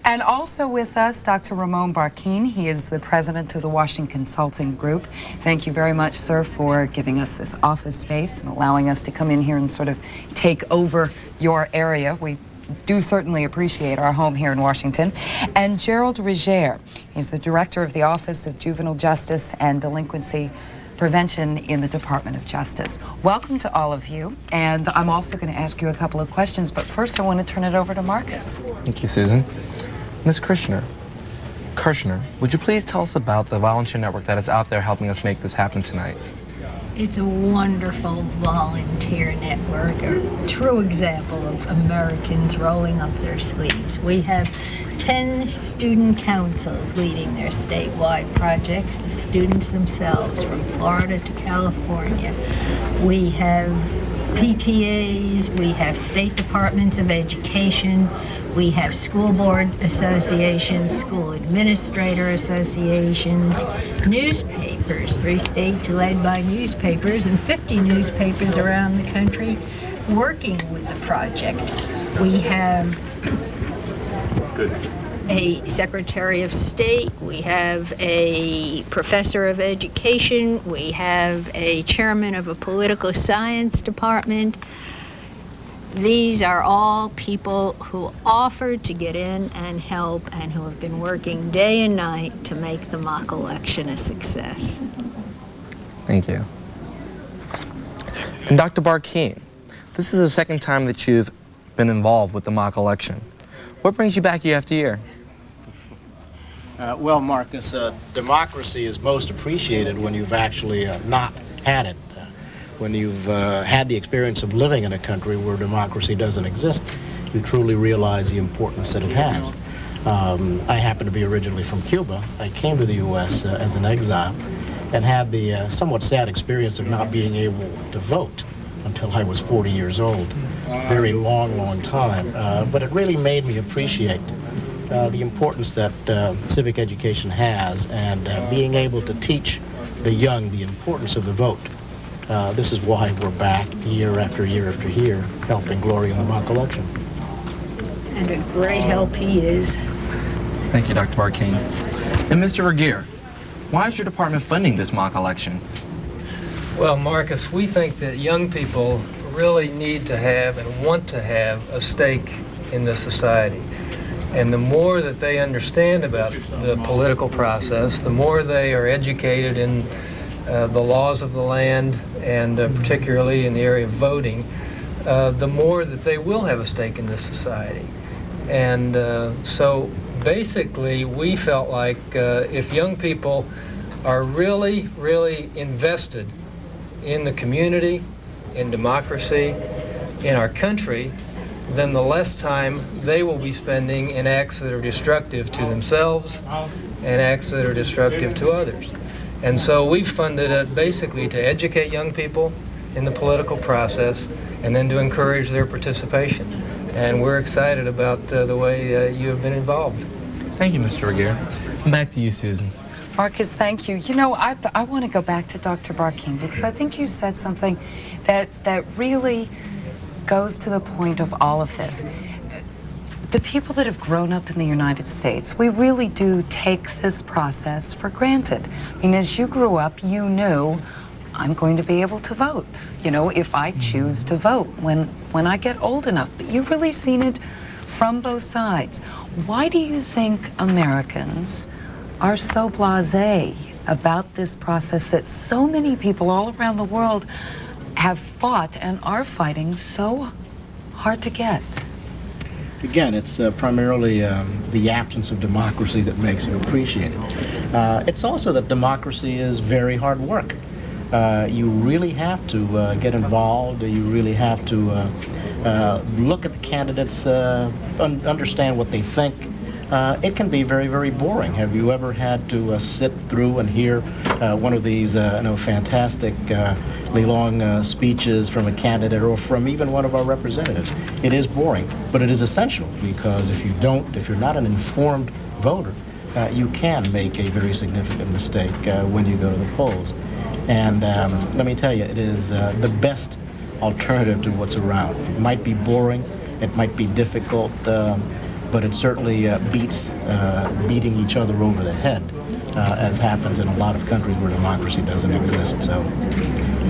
And also with us, Dr. Ramon Barquin. He is the president of the Washington Consulting Group. Thank you very much, sir, for giving us this office space and allowing us to come in here and sort of take over your area. We do certainly appreciate our home here in Washington. And Gerald Rigier. He's the director of the Office of Juvenile Justice and Delinquency Prevention in the Department of Justice. Welcome to all of you, and I'm also going to ask you a couple of questions, but first I want to turn it over to Marcus. Thank you, Susan. Ms. Kirshner, would you please tell us about the volunteer network that is out there helping us make this happen tonight? It's a wonderful volunteer network, a true example of Americans rolling up their sleeves. We have 10 student councils leading their statewide projects, the students themselves from Florida to California. We have PTAs, we have state departments of education, we have school board associations, school administrator associations, newspapers, 3 states led by newspapers, and 50 newspapers around the country working with the project. We have a Secretary of State, we have a professor of education, we have a chairman of a political science department. These are all people who offered to get in and help and who have been working day and night to make the mock election a success. Thank you. And Dr. Barkeen, this is the second time that you've been involved with the mock election. What brings you back year after year? Well, Marcus, democracy is most appreciated when you've actually not had it. When you've had the experience of living in a country where democracy doesn't exist, you truly realize the importance that it has. I happen to be originally from Cuba. I came to the U.S. As an exile and had the somewhat sad experience of not being able to vote until I was 40 years old. Very long, long time. But it really made me appreciate the importance that civic education has and being able to teach the young the importance of the vote. This is why we're back year after year after year helping Gloria in the mock election. And a great help he is. Thank you, Dr. Barkeen. And Mr. Regier, why is your department funding this mock election? Well, Marcus, we think that young people really need to have and want to have a stake in this society. And the more that they understand about the political process, the more they are educated in the laws of the land, and particularly in the area of voting, the more that they will have a stake in this society. And so basically we felt like if young people are really, really invested in the community, in democracy, in our country, then the less time they will be spending in acts that are destructive to themselves and acts that are destructive to others. And so we've funded it basically to educate young people in the political process and then to encourage their participation. And we're excited about the way you have been involved. Thank you, Mr. Regier. Back to you, Susan. Marcus, thank you. You know, I want to go back to Dr. Barkeen because I think you said something that really goes to the point of all of this. The people that have grown up in the United States, we really do take this process for granted. I mean, as you grew up, you knew I'm going to be able to vote, you know, if I choose to vote when I get old enough. But you've really seen it from both sides. Why do you think Americans are so blasé about this process that so many people all around the world have fought and are fighting so hard to get? Again, it's primarily the absence of democracy that makes it appreciated. It's also that democracy is very hard work. You really have to get involved. You really have to look at the candidates, understand what they think. It can be very, very boring. Have you ever had to sit through and hear one of these fantastically long speeches from a candidate or from even one of our representatives? It is boring, but it is essential because if you're not an informed voter, you can make a very significant mistake when you go to the polls. And let me tell you, it is the best alternative to what's around. It might be boring, it might be difficult, but it certainly beats beating each other over the head, as happens in a lot of countries where democracy doesn't exist. So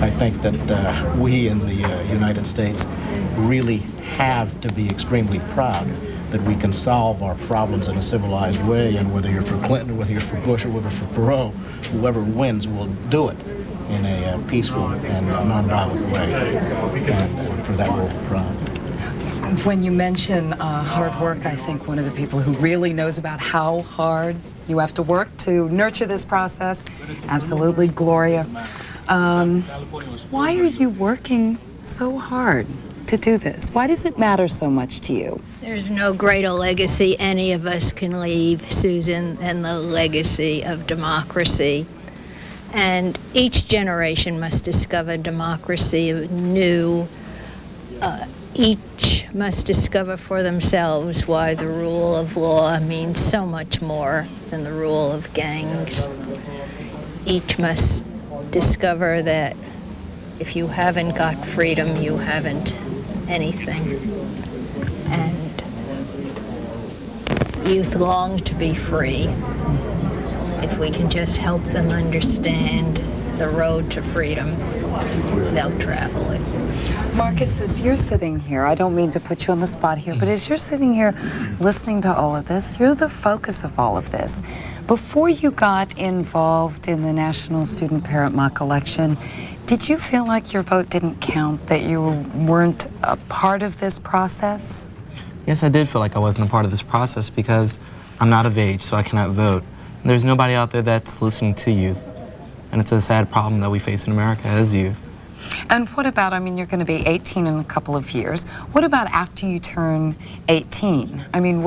I think that we in the United States really have to be extremely proud that we can solve our problems in a civilized way, and whether you're for Clinton, whether you're for Bush, or whether for Perot, whoever wins will do it in a peaceful and nonviolent way. And for that we're proud. When you mention hard work, I think one of the people who really knows about how hard you have to work to nurture this process, absolutely Gloria. Why are you working so hard to do this? Why does it matter so much to you? There's no greater legacy any of us can leave, Susan, than the legacy of democracy. And each generation must discover democracy anew Each must discover for themselves why the rule of law means so much more than the rule of gangs. Each must discover that if you haven't got freedom, you haven't anything. And youth long to be free. If we can just help them understand the road to freedom, they'll travel it. Marcus, as you're sitting here, I don't mean to put you on the spot here, but as you're sitting here listening to all of this, you're the focus of all of this. Before you got involved in the National Student Parent Mock Election, did you feel like your vote didn't count, that you weren't a part of this process? Yes, I did feel like I wasn't a part of this process because I'm not of age, so I cannot vote. And there's nobody out there that's listening to youth. And it's a sad problem that we face in America as youth. And what about, I mean, you're going to be 18 in a couple of years. What about after you turn 18? I mean,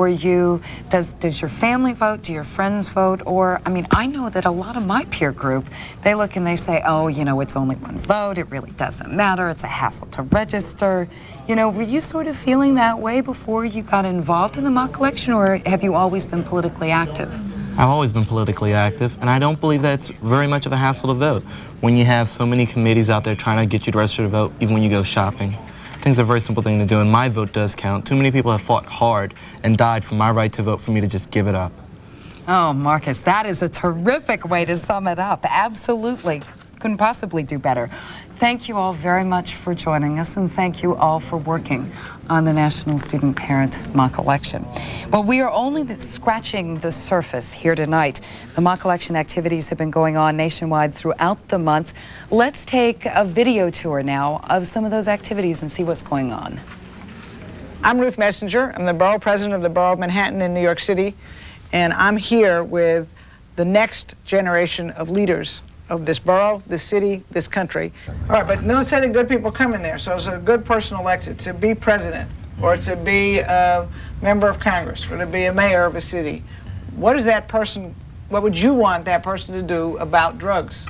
does your family vote? Do your friends vote? Or, I mean, I know that a lot of my peer group, they look and they say, oh, you know, it's only one vote. It really doesn't matter. It's a hassle to register. You know, were you sort of feeling that way before you got involved in the mock election, or have you always been politically active? I've always been politically active, and I don't believe that's very much of a hassle to vote when you have so many committees out there trying to get you to register to vote, even when you go shopping. I think it's a very simple thing to do, and my vote does count. Too many people have fought hard and died for my right to vote for me to just give it up. Oh, Marcus, that is a terrific way to sum it up. Absolutely. Couldn't possibly do better. Thank you all very much for joining us, and thank you all for working on the National Student Parent Mock Election. Well, we are only scratching the surface here tonight. The mock election activities have been going on nationwide throughout the month. Let's take a video tour now of some of those activities and see what's going on. I'm Ruth Messenger. I'm the borough president of the Borough of Manhattan in New York City, and I'm here with the next generation of leaders of this borough, this city, this country. All right, but don't say the good people come in there. So it's a good person elected to be president, or to be a member of Congress, or to be a mayor of a city. What is that person, what would you want that person to do about drugs?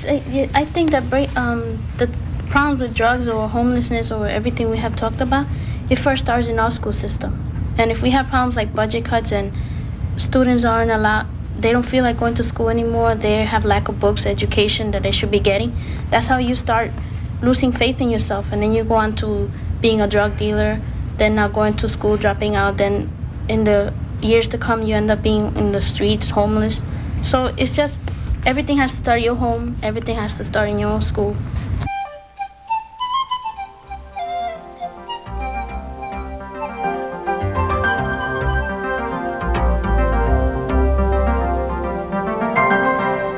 I think that the problems with drugs or homelessness or everything we have talked about, it first starts in our school system. And if we have problems like budget cuts and students aren't allowed, they don't feel like going to school anymore, they have lack of books, education that they should be getting, that's how you start losing faith in yourself, and then you go on to being a drug dealer, then not going to school, dropping out, then in the years to come you end up being in the streets, homeless. So it's just, everything has to start in your home, everything has to start in your own school.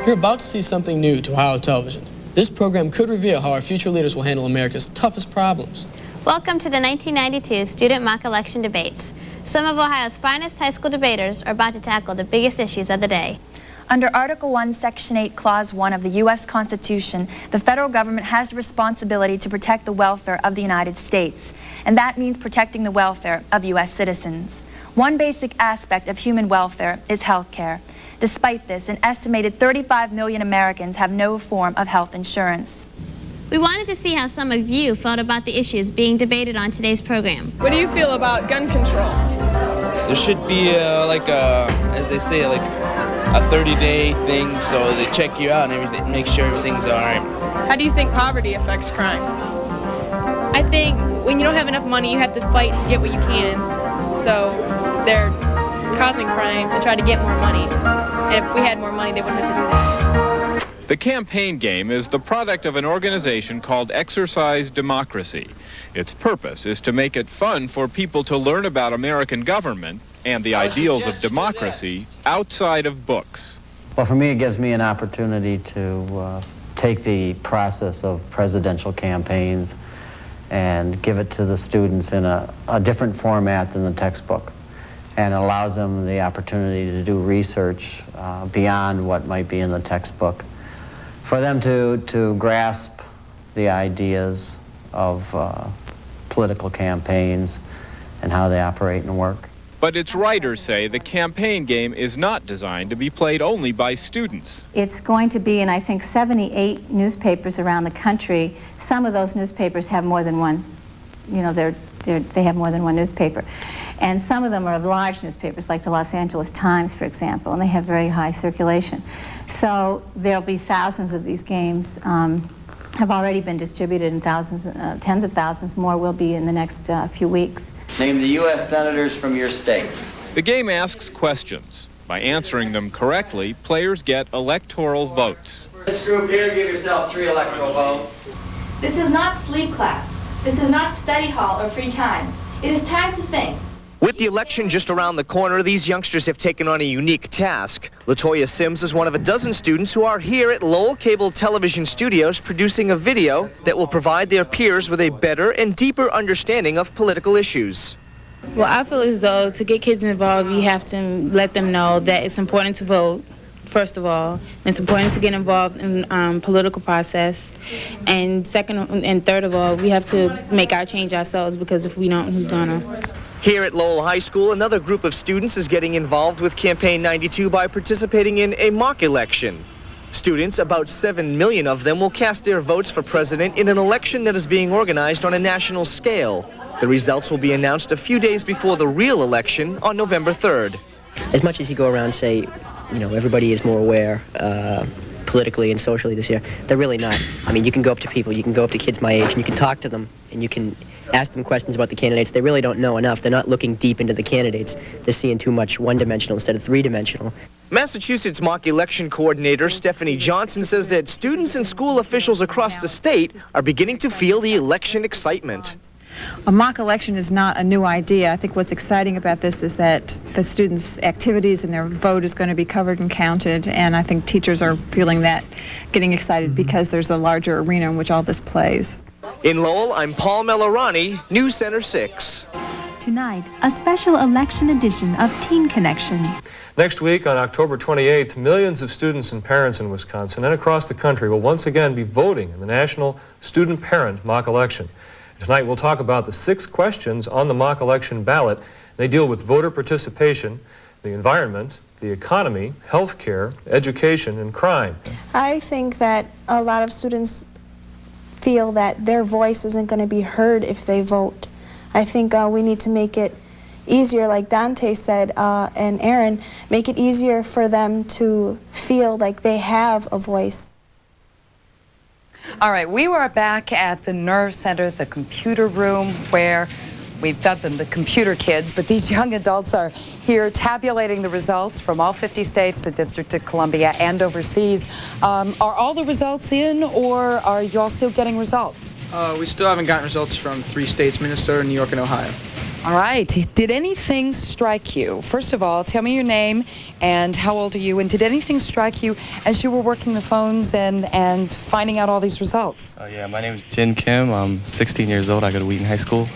You're about to see something new to Ohio television. This program could reveal how our future leaders will handle America's toughest problems. Welcome to the 1992 Student Mock Election Debates. Some of Ohio's finest high school debaters are about to tackle the biggest issues of the day. Under Article 1, Section 8, Clause 1 of the U.S. Constitution, the federal government has the responsibility to protect the welfare of the United States, and that means protecting the welfare of U.S. citizens. One basic aspect of human welfare is health care. Despite this, an estimated 35 million Americans have no form of health insurance. We wanted to see how some of you felt about the issues being debated on today's program. What do you feel about gun control? There should be as they say, like a 30-day thing, so they check you out and everything, make sure everything's all right. How do you think poverty affects crime? I think when you don't have enough money, you have to fight to get what you can. So they're causing crime to try to get more money. And if we had more money, they wouldn't have to do that. The campaign game is the product of an organization called Exercise Democracy. Its purpose is to make it fun for people to learn about American government and the ideals of democracy outside of books. Well, for me, it gives me an opportunity to take the process of presidential campaigns and give it to the students in a different format than the textbook. And allows them the opportunity to do research beyond what might be in the textbook. For them to grasp the ideas of political campaigns and how they operate and work. But its writers say the campaign game is not designed to be played only by students. It's going to be in, I think, 78 newspapers around the country. Some of those newspapers have more than one you know, they have more than one newspaper. And some of them are large newspapers, like the Los Angeles Times, for example, and they have very high circulation. So there'll be thousands of these games. Have already been distributed, and thousands, tens of thousands more will be in the next few weeks. Name the U.S. senators from your state. The game asks questions. By answering them correctly, players get electoral votes. This group here, give yourself 3 electoral votes. This is not sleep class. This is not study hall or free time. It is time to think. With the election just around the corner, these youngsters have taken on a unique task. LaToya Sims is one of a dozen students who are here at Lowell Cable Television Studios producing a video that will provide their peers with a better and deeper understanding of political issues. Well, I feel as though to get kids involved, you have to let them know that it's important to vote, first of all. It's important to get involved in political process. And second and third of all, we have to make our change ourselves, because if we don't, who's gonna? Here at Lowell High School, another group of students is getting involved with Campaign 92 by participating in a mock election. Students, about 7 million of them, will cast their votes for president in an election that is being organized on a national scale. The results will be announced a few days before the real election on November 3rd. As much as you go around and say, you know, everybody is more aware politically and socially this year, they're really not. I mean, you can go up to people, you can go up to kids my age, and you can talk to them, and you can ask them questions about the candidates. They really don't know enough. They're not looking deep into the candidates. They're seeing too much one-dimensional instead of three-dimensional. Massachusetts mock election coordinator Stephanie Johnson says that students and school officials across the state are beginning to feel the election excitement. A mock election is not a new idea. I think what's exciting about this is that the students' activities and their vote is going to be covered and counted, and I think teachers are feeling that, getting excited because there's a larger arena in which all this plays. In Lowell, I'm Paul Melarani, News Center 6. Tonight, a special election edition of Teen Connection. Next week, on October 28th, millions of students and parents in Wisconsin and across the country will once again be voting in the National Student Parent Mock Election. Tonight, we'll talk about the 6 questions on the mock election ballot. They deal with voter participation, the environment, the economy, health care, education, and crime. I think that a lot of students feel that their voice isn't going to be heard if they vote. I think we need to make it easier, like Dante said, and Aaron, make it easier for them to feel like they have a voice. All right, we were back at the Nerve Center, the computer room, where we've dubbed them the computer kids, but these young adults are here tabulating the results from all 50 states, the District of Columbia, and overseas. Are all the results in, or are you all still getting results? We still haven't gotten results from 3 states, Minnesota, New York, and Ohio. All right. Did anything strike you? First of all, tell me your name and how old are you? And did anything strike you as you were working the phones and finding out all these results? Yeah, my name is Jin Kim. I'm 16 years old. I go to Wheaton High School.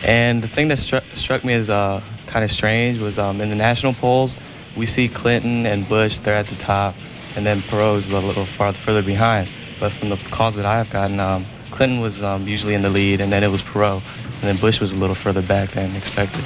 And the thing that struck me as kind of strange was in the national polls, we see Clinton and Bush, they're at the top, and then Perot is a little further behind. But from the calls that I have gotten, Clinton was usually in the lead, and then it was Perot. And then Bush was a little further back than expected.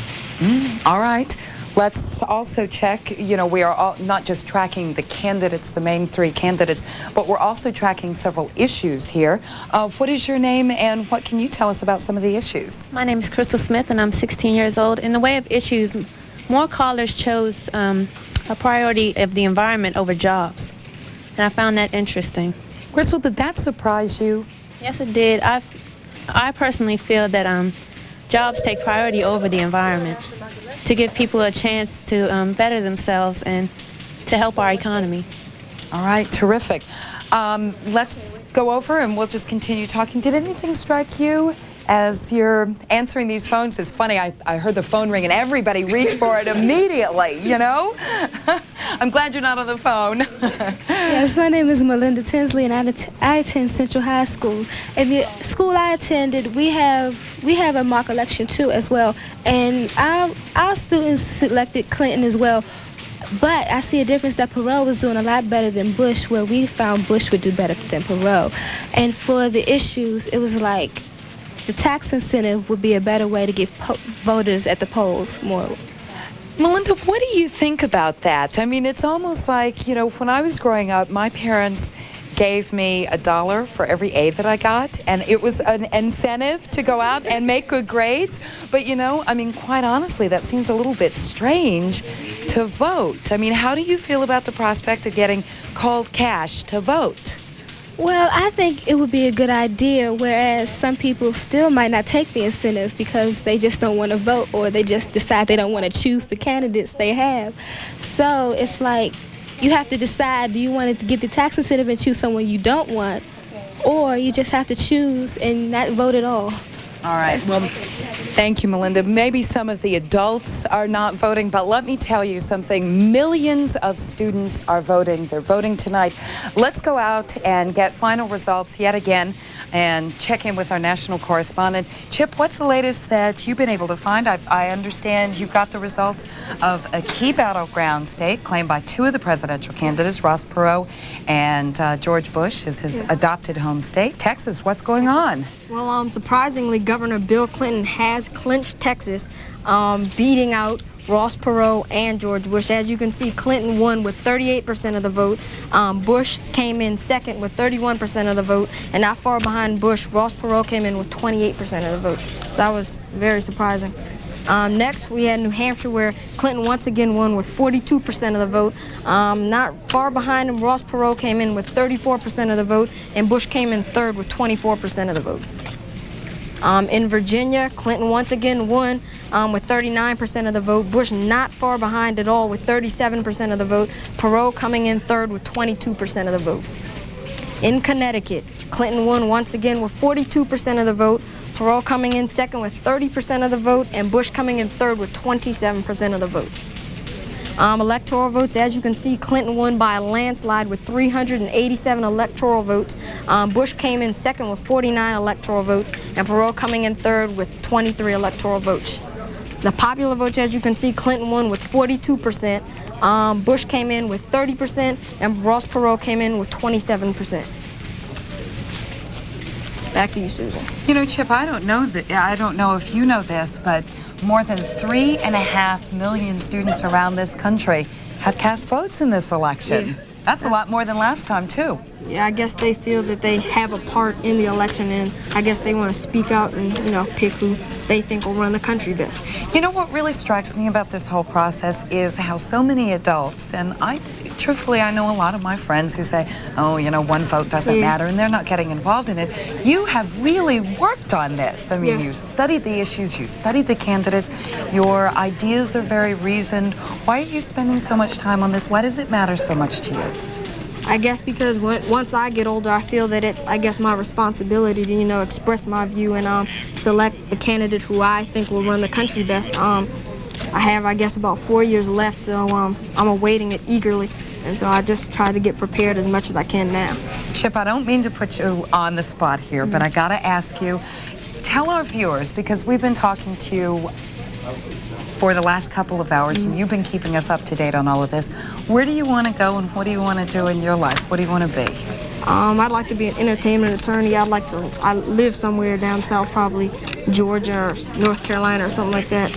All right. Let's also check, you know, we are all not just tracking the candidates, the main 3 candidates, but we're also tracking several issues here. What is your name and what can you tell us about some of the issues? My name is Crystal Smith and I'm 16 years old. In the way of issues, more callers chose a priority of the environment over jobs. And I found that interesting. Crystal, did that surprise you? Yes, it did. I personally feel that jobs take priority over the environment to give people a chance to better themselves and to help our economy. All right, terrific. Let's go over and we'll just continue talking. Did anything strike you as you're answering these phones? It's funny, I heard the phone ring and everybody reached for it immediately, you know? I'm glad you're not on the phone. Yes, my name is Melinda Tinsley and I attend Central High School. And the school I attended, we have a mock election too as well. And our students selected Clinton as well. But I see a difference that Perot was doing a lot better than Bush, where we found Bush would do better than Perot. And for the issues, it was like the tax incentive would be a better way to get voters at the polls more. Melinda, what do you think about that? I mean, it's almost like, you know, when I was growing up, my parents gave me $1 for every A that I got, and it was an incentive to go out and make good grades. But you know, I mean, quite honestly, that seems a little bit strange to vote. I mean, how do you feel about the prospect of getting called cash to vote? Well, I think it would be a good idea, whereas some people still might not take the incentive because they just don't want to vote, or they just decide they don't want to choose the candidates they have. So it's like you have to decide, do you want to get the tax incentive and choose someone you don't want, or you just have to choose and not vote at all. All right. Well, thank you, Melinda. Maybe some of the adults are not voting, but let me tell you something. Millions of students are voting. They're voting tonight. Let's go out and get final results yet again and check in with our national correspondent. Chip, what's the latest that you've been able to find? I understand you've got the results of a key battleground state claimed by two of the presidential candidates, Ross Perot and George Bush, is his adopted home state. Texas, what's going on? Well, surprisingly, Governor Bill Clinton has clinched Texas, beating out Ross Perot and George Bush. As you can see, Clinton won with 38% of the vote. Bush came in second with 31% of the vote. And not far behind Bush, Ross Perot came in with 28% of the vote. So that was very surprising. Next, we had New Hampshire, where Clinton once again won with 42% of the vote. Not far behind him, Ross Perot came in with 34% of the vote, and Bush came in third with 24% of the vote. In Virginia, Clinton once again won with 39% of the vote. Bush not far behind at all with 37% of the vote. Perot coming in third with 22% of the vote. In Connecticut, Clinton won once again with 42% of the vote. Perot coming in second with 30% of the vote, and Bush coming in third with 27% of the vote. Electoral votes, as you can see, Clinton won by a landslide with 387 electoral votes. Bush came in second with 49 electoral votes, and Perot coming in third with 23 electoral votes. The popular votes, as you can see, Clinton won with 42%. Bush came in with 30%, and Ross Perot came in with 27%. Back to you, Susan. You know, Chip, I don't know if you know this, but more than 3.5 million students around this country have cast votes in this election. Yeah, that's a lot more than last time, too. Yeah, I guess they feel that they have a part in the election, and I guess they want to speak out and, pick who they think will run the country best. You know what really strikes me about this whole process is how so many adults, and truthfully, I know a lot of my friends who say, oh, one vote doesn't matter, and they're not getting involved in it. You have really worked on this. I mean, you studied the issues, you studied the candidates, your ideas are very reasoned. Why are you spending so much time on this? Why does it matter so much to you? I guess because once I get older, I feel that it's, my responsibility to, express my view and select the candidate who I think will run the country best. I have, about 4 years left, so I'm awaiting it eagerly. And so I just try to get prepared as much as I can now. Chip, I don't mean to put you on the spot here, but I got to ask you, tell our viewers, because we've been talking to you for the last couple of hours, and you've been keeping us up to date on all of this. Where do you want to go, and what do you want to do in your life? What do you want to be? I'd like to be an entertainment attorney. I live somewhere down south, probably Georgia or North Carolina or something like that.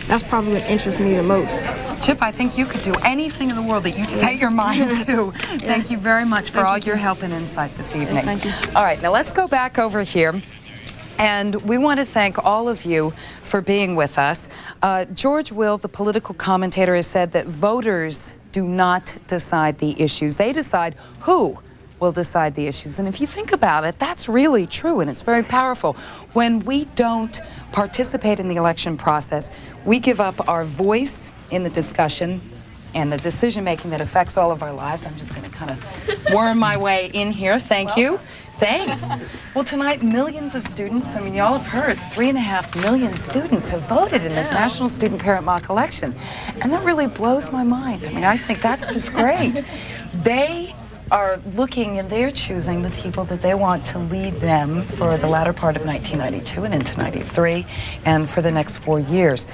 That's probably what interests me the most. Chip, I think you could do anything in the world that you set your mind to. Yes. Thank you very much for all your help and insight this evening. Thank you. All right, now let's go back over here. And we want to thank all of you for being with us. George Will, the political commentator, has said that voters do not decide the issues. They decide who will decide the issues. And if you think about it, that's really true, and it's very powerful. When we don't participate in the election process, we give up our voice in the discussion and the decision-making that affects all of our lives. I'm just going to kind of worm my way in here. Thank you. Thanks. Well, tonight, millions of students, y'all have heard, 3.5 million students have voted in this National Student Parent Mock Election. And that really blows my mind. I think that's just great. They are looking and they're choosing the people that they want to lead them for the latter part of 1992 and into 93 and for the next 4 years.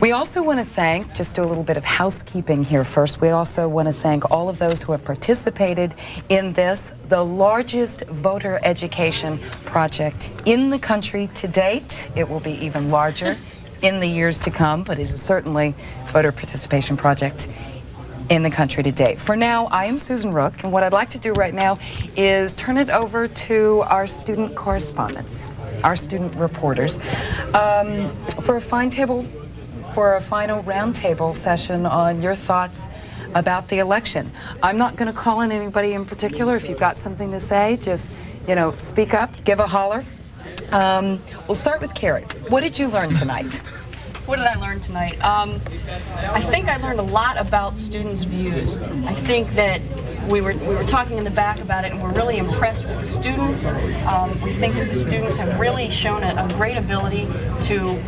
We also want to thank, just do a little bit of housekeeping here first, we also want to thank all of those who have participated in this, the largest voter education project in the country to date. It will be even larger in the years to come, but it is certainly a voter participation project in the country today. For now, I am Susan Rook, and what I'd like to do right now is turn it over to our student correspondents, our student reporters, for a final roundtable session on your thoughts about the election. I'm not going to call on anybody in particular. If you've got something to say, just, speak up, give a holler. We'll start with Carrie. What did you learn tonight? What did I learn tonight? I think I learned a lot about students' views. I think that we were talking in the back about it, and we're really impressed with the students. We think that the students have really shown a great ability to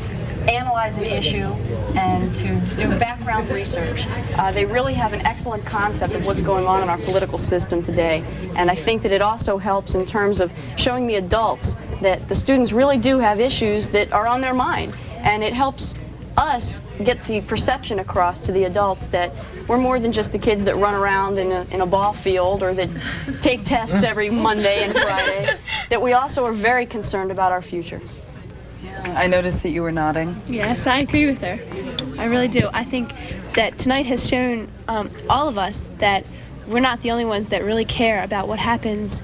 analyze an issue and to do background research. They really have an excellent concept of what's going on in our political system today. And I think that it also helps in terms of showing the adults that the students really do have issues that are on their mind. And it helps us get the perception across to the adults that we're more than just the kids that run around in a ball field or that take tests every Monday and Friday, that we also are very concerned about our future. I noticed that you were nodding. Yes, I agree with her. I really do. I think that tonight has shown all of us that we're not the only ones that really care about what happens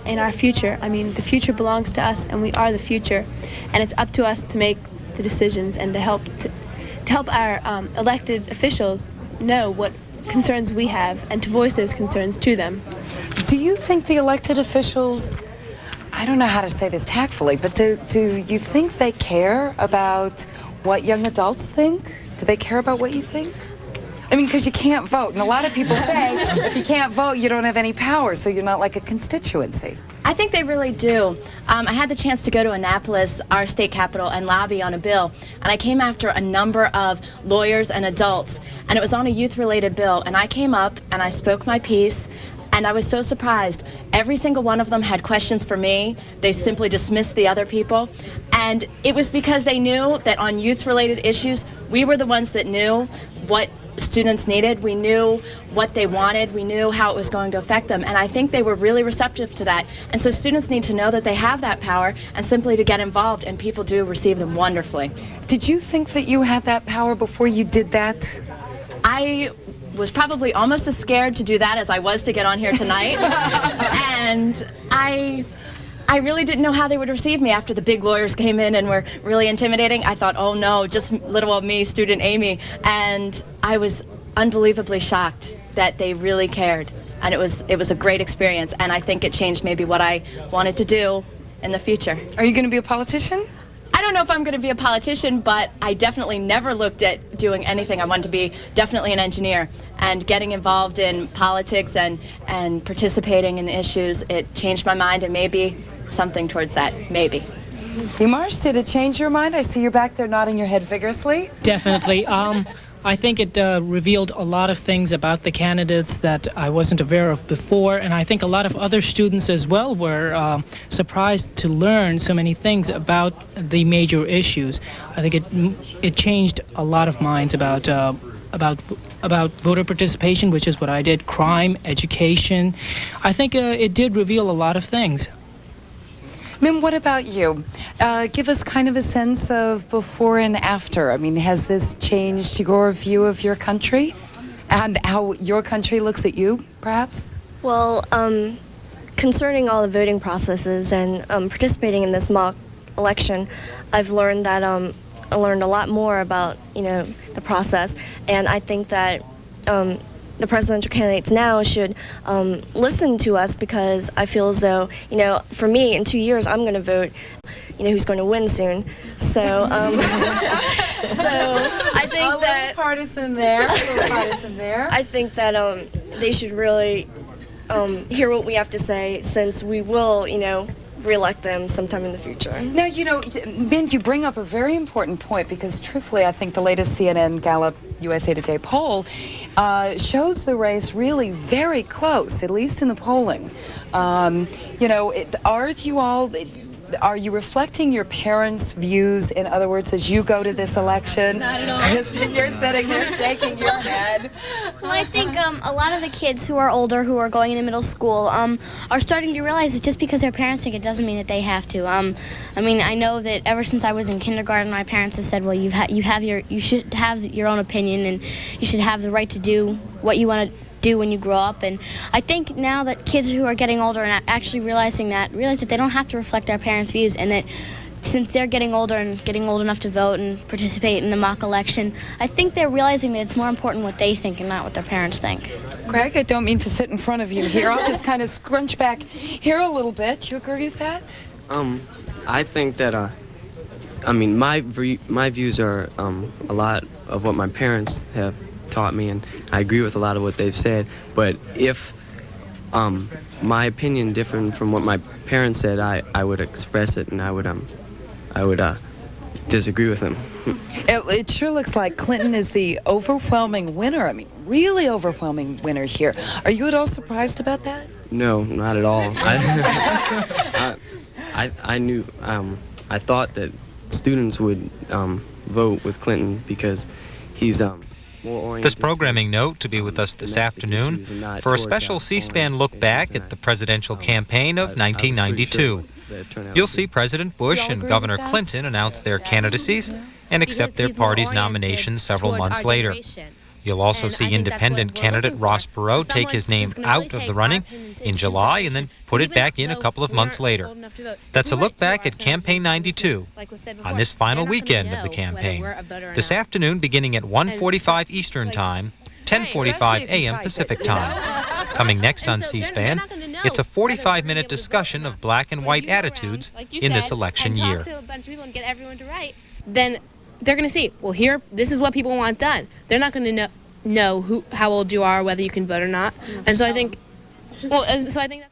in our future. I mean, the future belongs to us, and we are the future. And it's up to us to make the decisions and to help our elected officials know what concerns we have and to voice those concerns to them. Do you think the elected officials, I don't know how to say this tactfully, but do you think they care about what young adults think? Do they care about what you think? I mean, because you can't vote, and a lot of people say if you can't vote, you don't have any power, so you're not like a constituency. I think they really do. I had the chance to go to Annapolis, our state capital, and lobby on a bill. And I came after a number of lawyers and adults. And it was on a youth-related bill. And I came up and I spoke my piece. And I was so surprised. Every single one of them had questions for me. They simply dismissed the other people. And it was because they knew that on youth-related issues, we were the ones that knew what students needed. We knew what they wanted. We knew how it was going to affect them. And I think they were really receptive to that. And so students need to know that they have that power and simply to get involved, and people do receive them wonderfully. Did you think that you had that power before you did that? I was probably almost as scared to do that as I was to get on here tonight. And I really didn't know how they would receive me after the big lawyers came in and were really intimidating. I thought, oh no, just little old me, student Amy. And I was unbelievably shocked that they really cared. And it was a great experience. And I think it changed maybe what I wanted to do in the future. Are you going to be a politician? I don't know if I'm going to be a politician, but I definitely never looked at doing anything. I wanted to be definitely an engineer. And getting involved in politics and participating in the issues, it changed my mind, and maybe something towards that, maybe. Dimarsh, did it change your mind? I see you're back there nodding your head vigorously. Definitely. I think it revealed a lot of things about the candidates that I wasn't aware of before, and I think a lot of other students as well were surprised to learn so many things about the major issues. I think it changed a lot of minds about voter participation, which is what I did, crime, education. I think it did reveal a lot of things. Mim, what about you? Give us kind of a sense of before and after. I mean, has this changed your view of your country and how your country looks at you, perhaps? Well, concerning all the voting processes and participating in this mock election, I've learned that I learned a lot more about the process, and I think that the presidential candidates now should listen to us, because I feel as though, for me, in 2 years, I'm going to vote, who's going to win soon. So, so I think that... partisan there, a little partisan there. I think that they should really hear what we have to say, since we will, re-elect them sometime in the future. Now, Ben, you bring up a very important point, because truthfully, I think the latest CNN Gallup USA Today poll shows the race really very close, at least in the polling. Are you all are you reflecting your parents' views, in other words, as you go to this election? Not at all. Kristen, you're sitting there shaking your head. Well, I think a lot of the kids who are older, who are going into middle school, are starting to realize that just because their parents think it doesn't mean that they have to. I mean, I know that ever since I was in kindergarten, my parents have said, well, you should have your own opinion, and you should have the right to do what you want to do when you grow up. And I think now that kids who are getting older and actually realize that they don't have to reflect their parents' views, and that since they're getting older and getting old enough to vote and participate in the mock election, I think they're realizing that it's more important what they think and not what their parents think. Greg, I don't mean to sit in front of you here. I'll just kind of scrunch back here a little bit. You agree with that? I think that, I mean, my views are a lot of what my parents have taught me, and I agree with a lot of what they've said. But if my opinion different from what my parents said, I would express it, and I would disagree with them. It sure looks like Clinton is the overwhelming winner. I mean, really overwhelming winner here. Are you at all surprised about that? No, not at all. I knew, I thought that students would vote with Clinton because he's This programming note to be with us this afternoon for a special C-SPAN look back at the presidential campaign of 1992. You'll see President Bush and Governor Clinton announce their candidacies and accept their party's nominations several months later. You'll also see independent candidate Ross Perot take his name out of the running in July and then put it back in a couple of months later. That's a look back at Campaign 92 on this final weekend of the campaign. This afternoon beginning at 1:45 Eastern Time, 10:45 a.m. Pacific Time. Coming next on C-SPAN, it's a 45-minute discussion of black and white attitudes in this election year. Then they're going to see, well, here, this is what people want done. They're not going to know how old you are, whether you can vote or not. And so I think, well, so I think that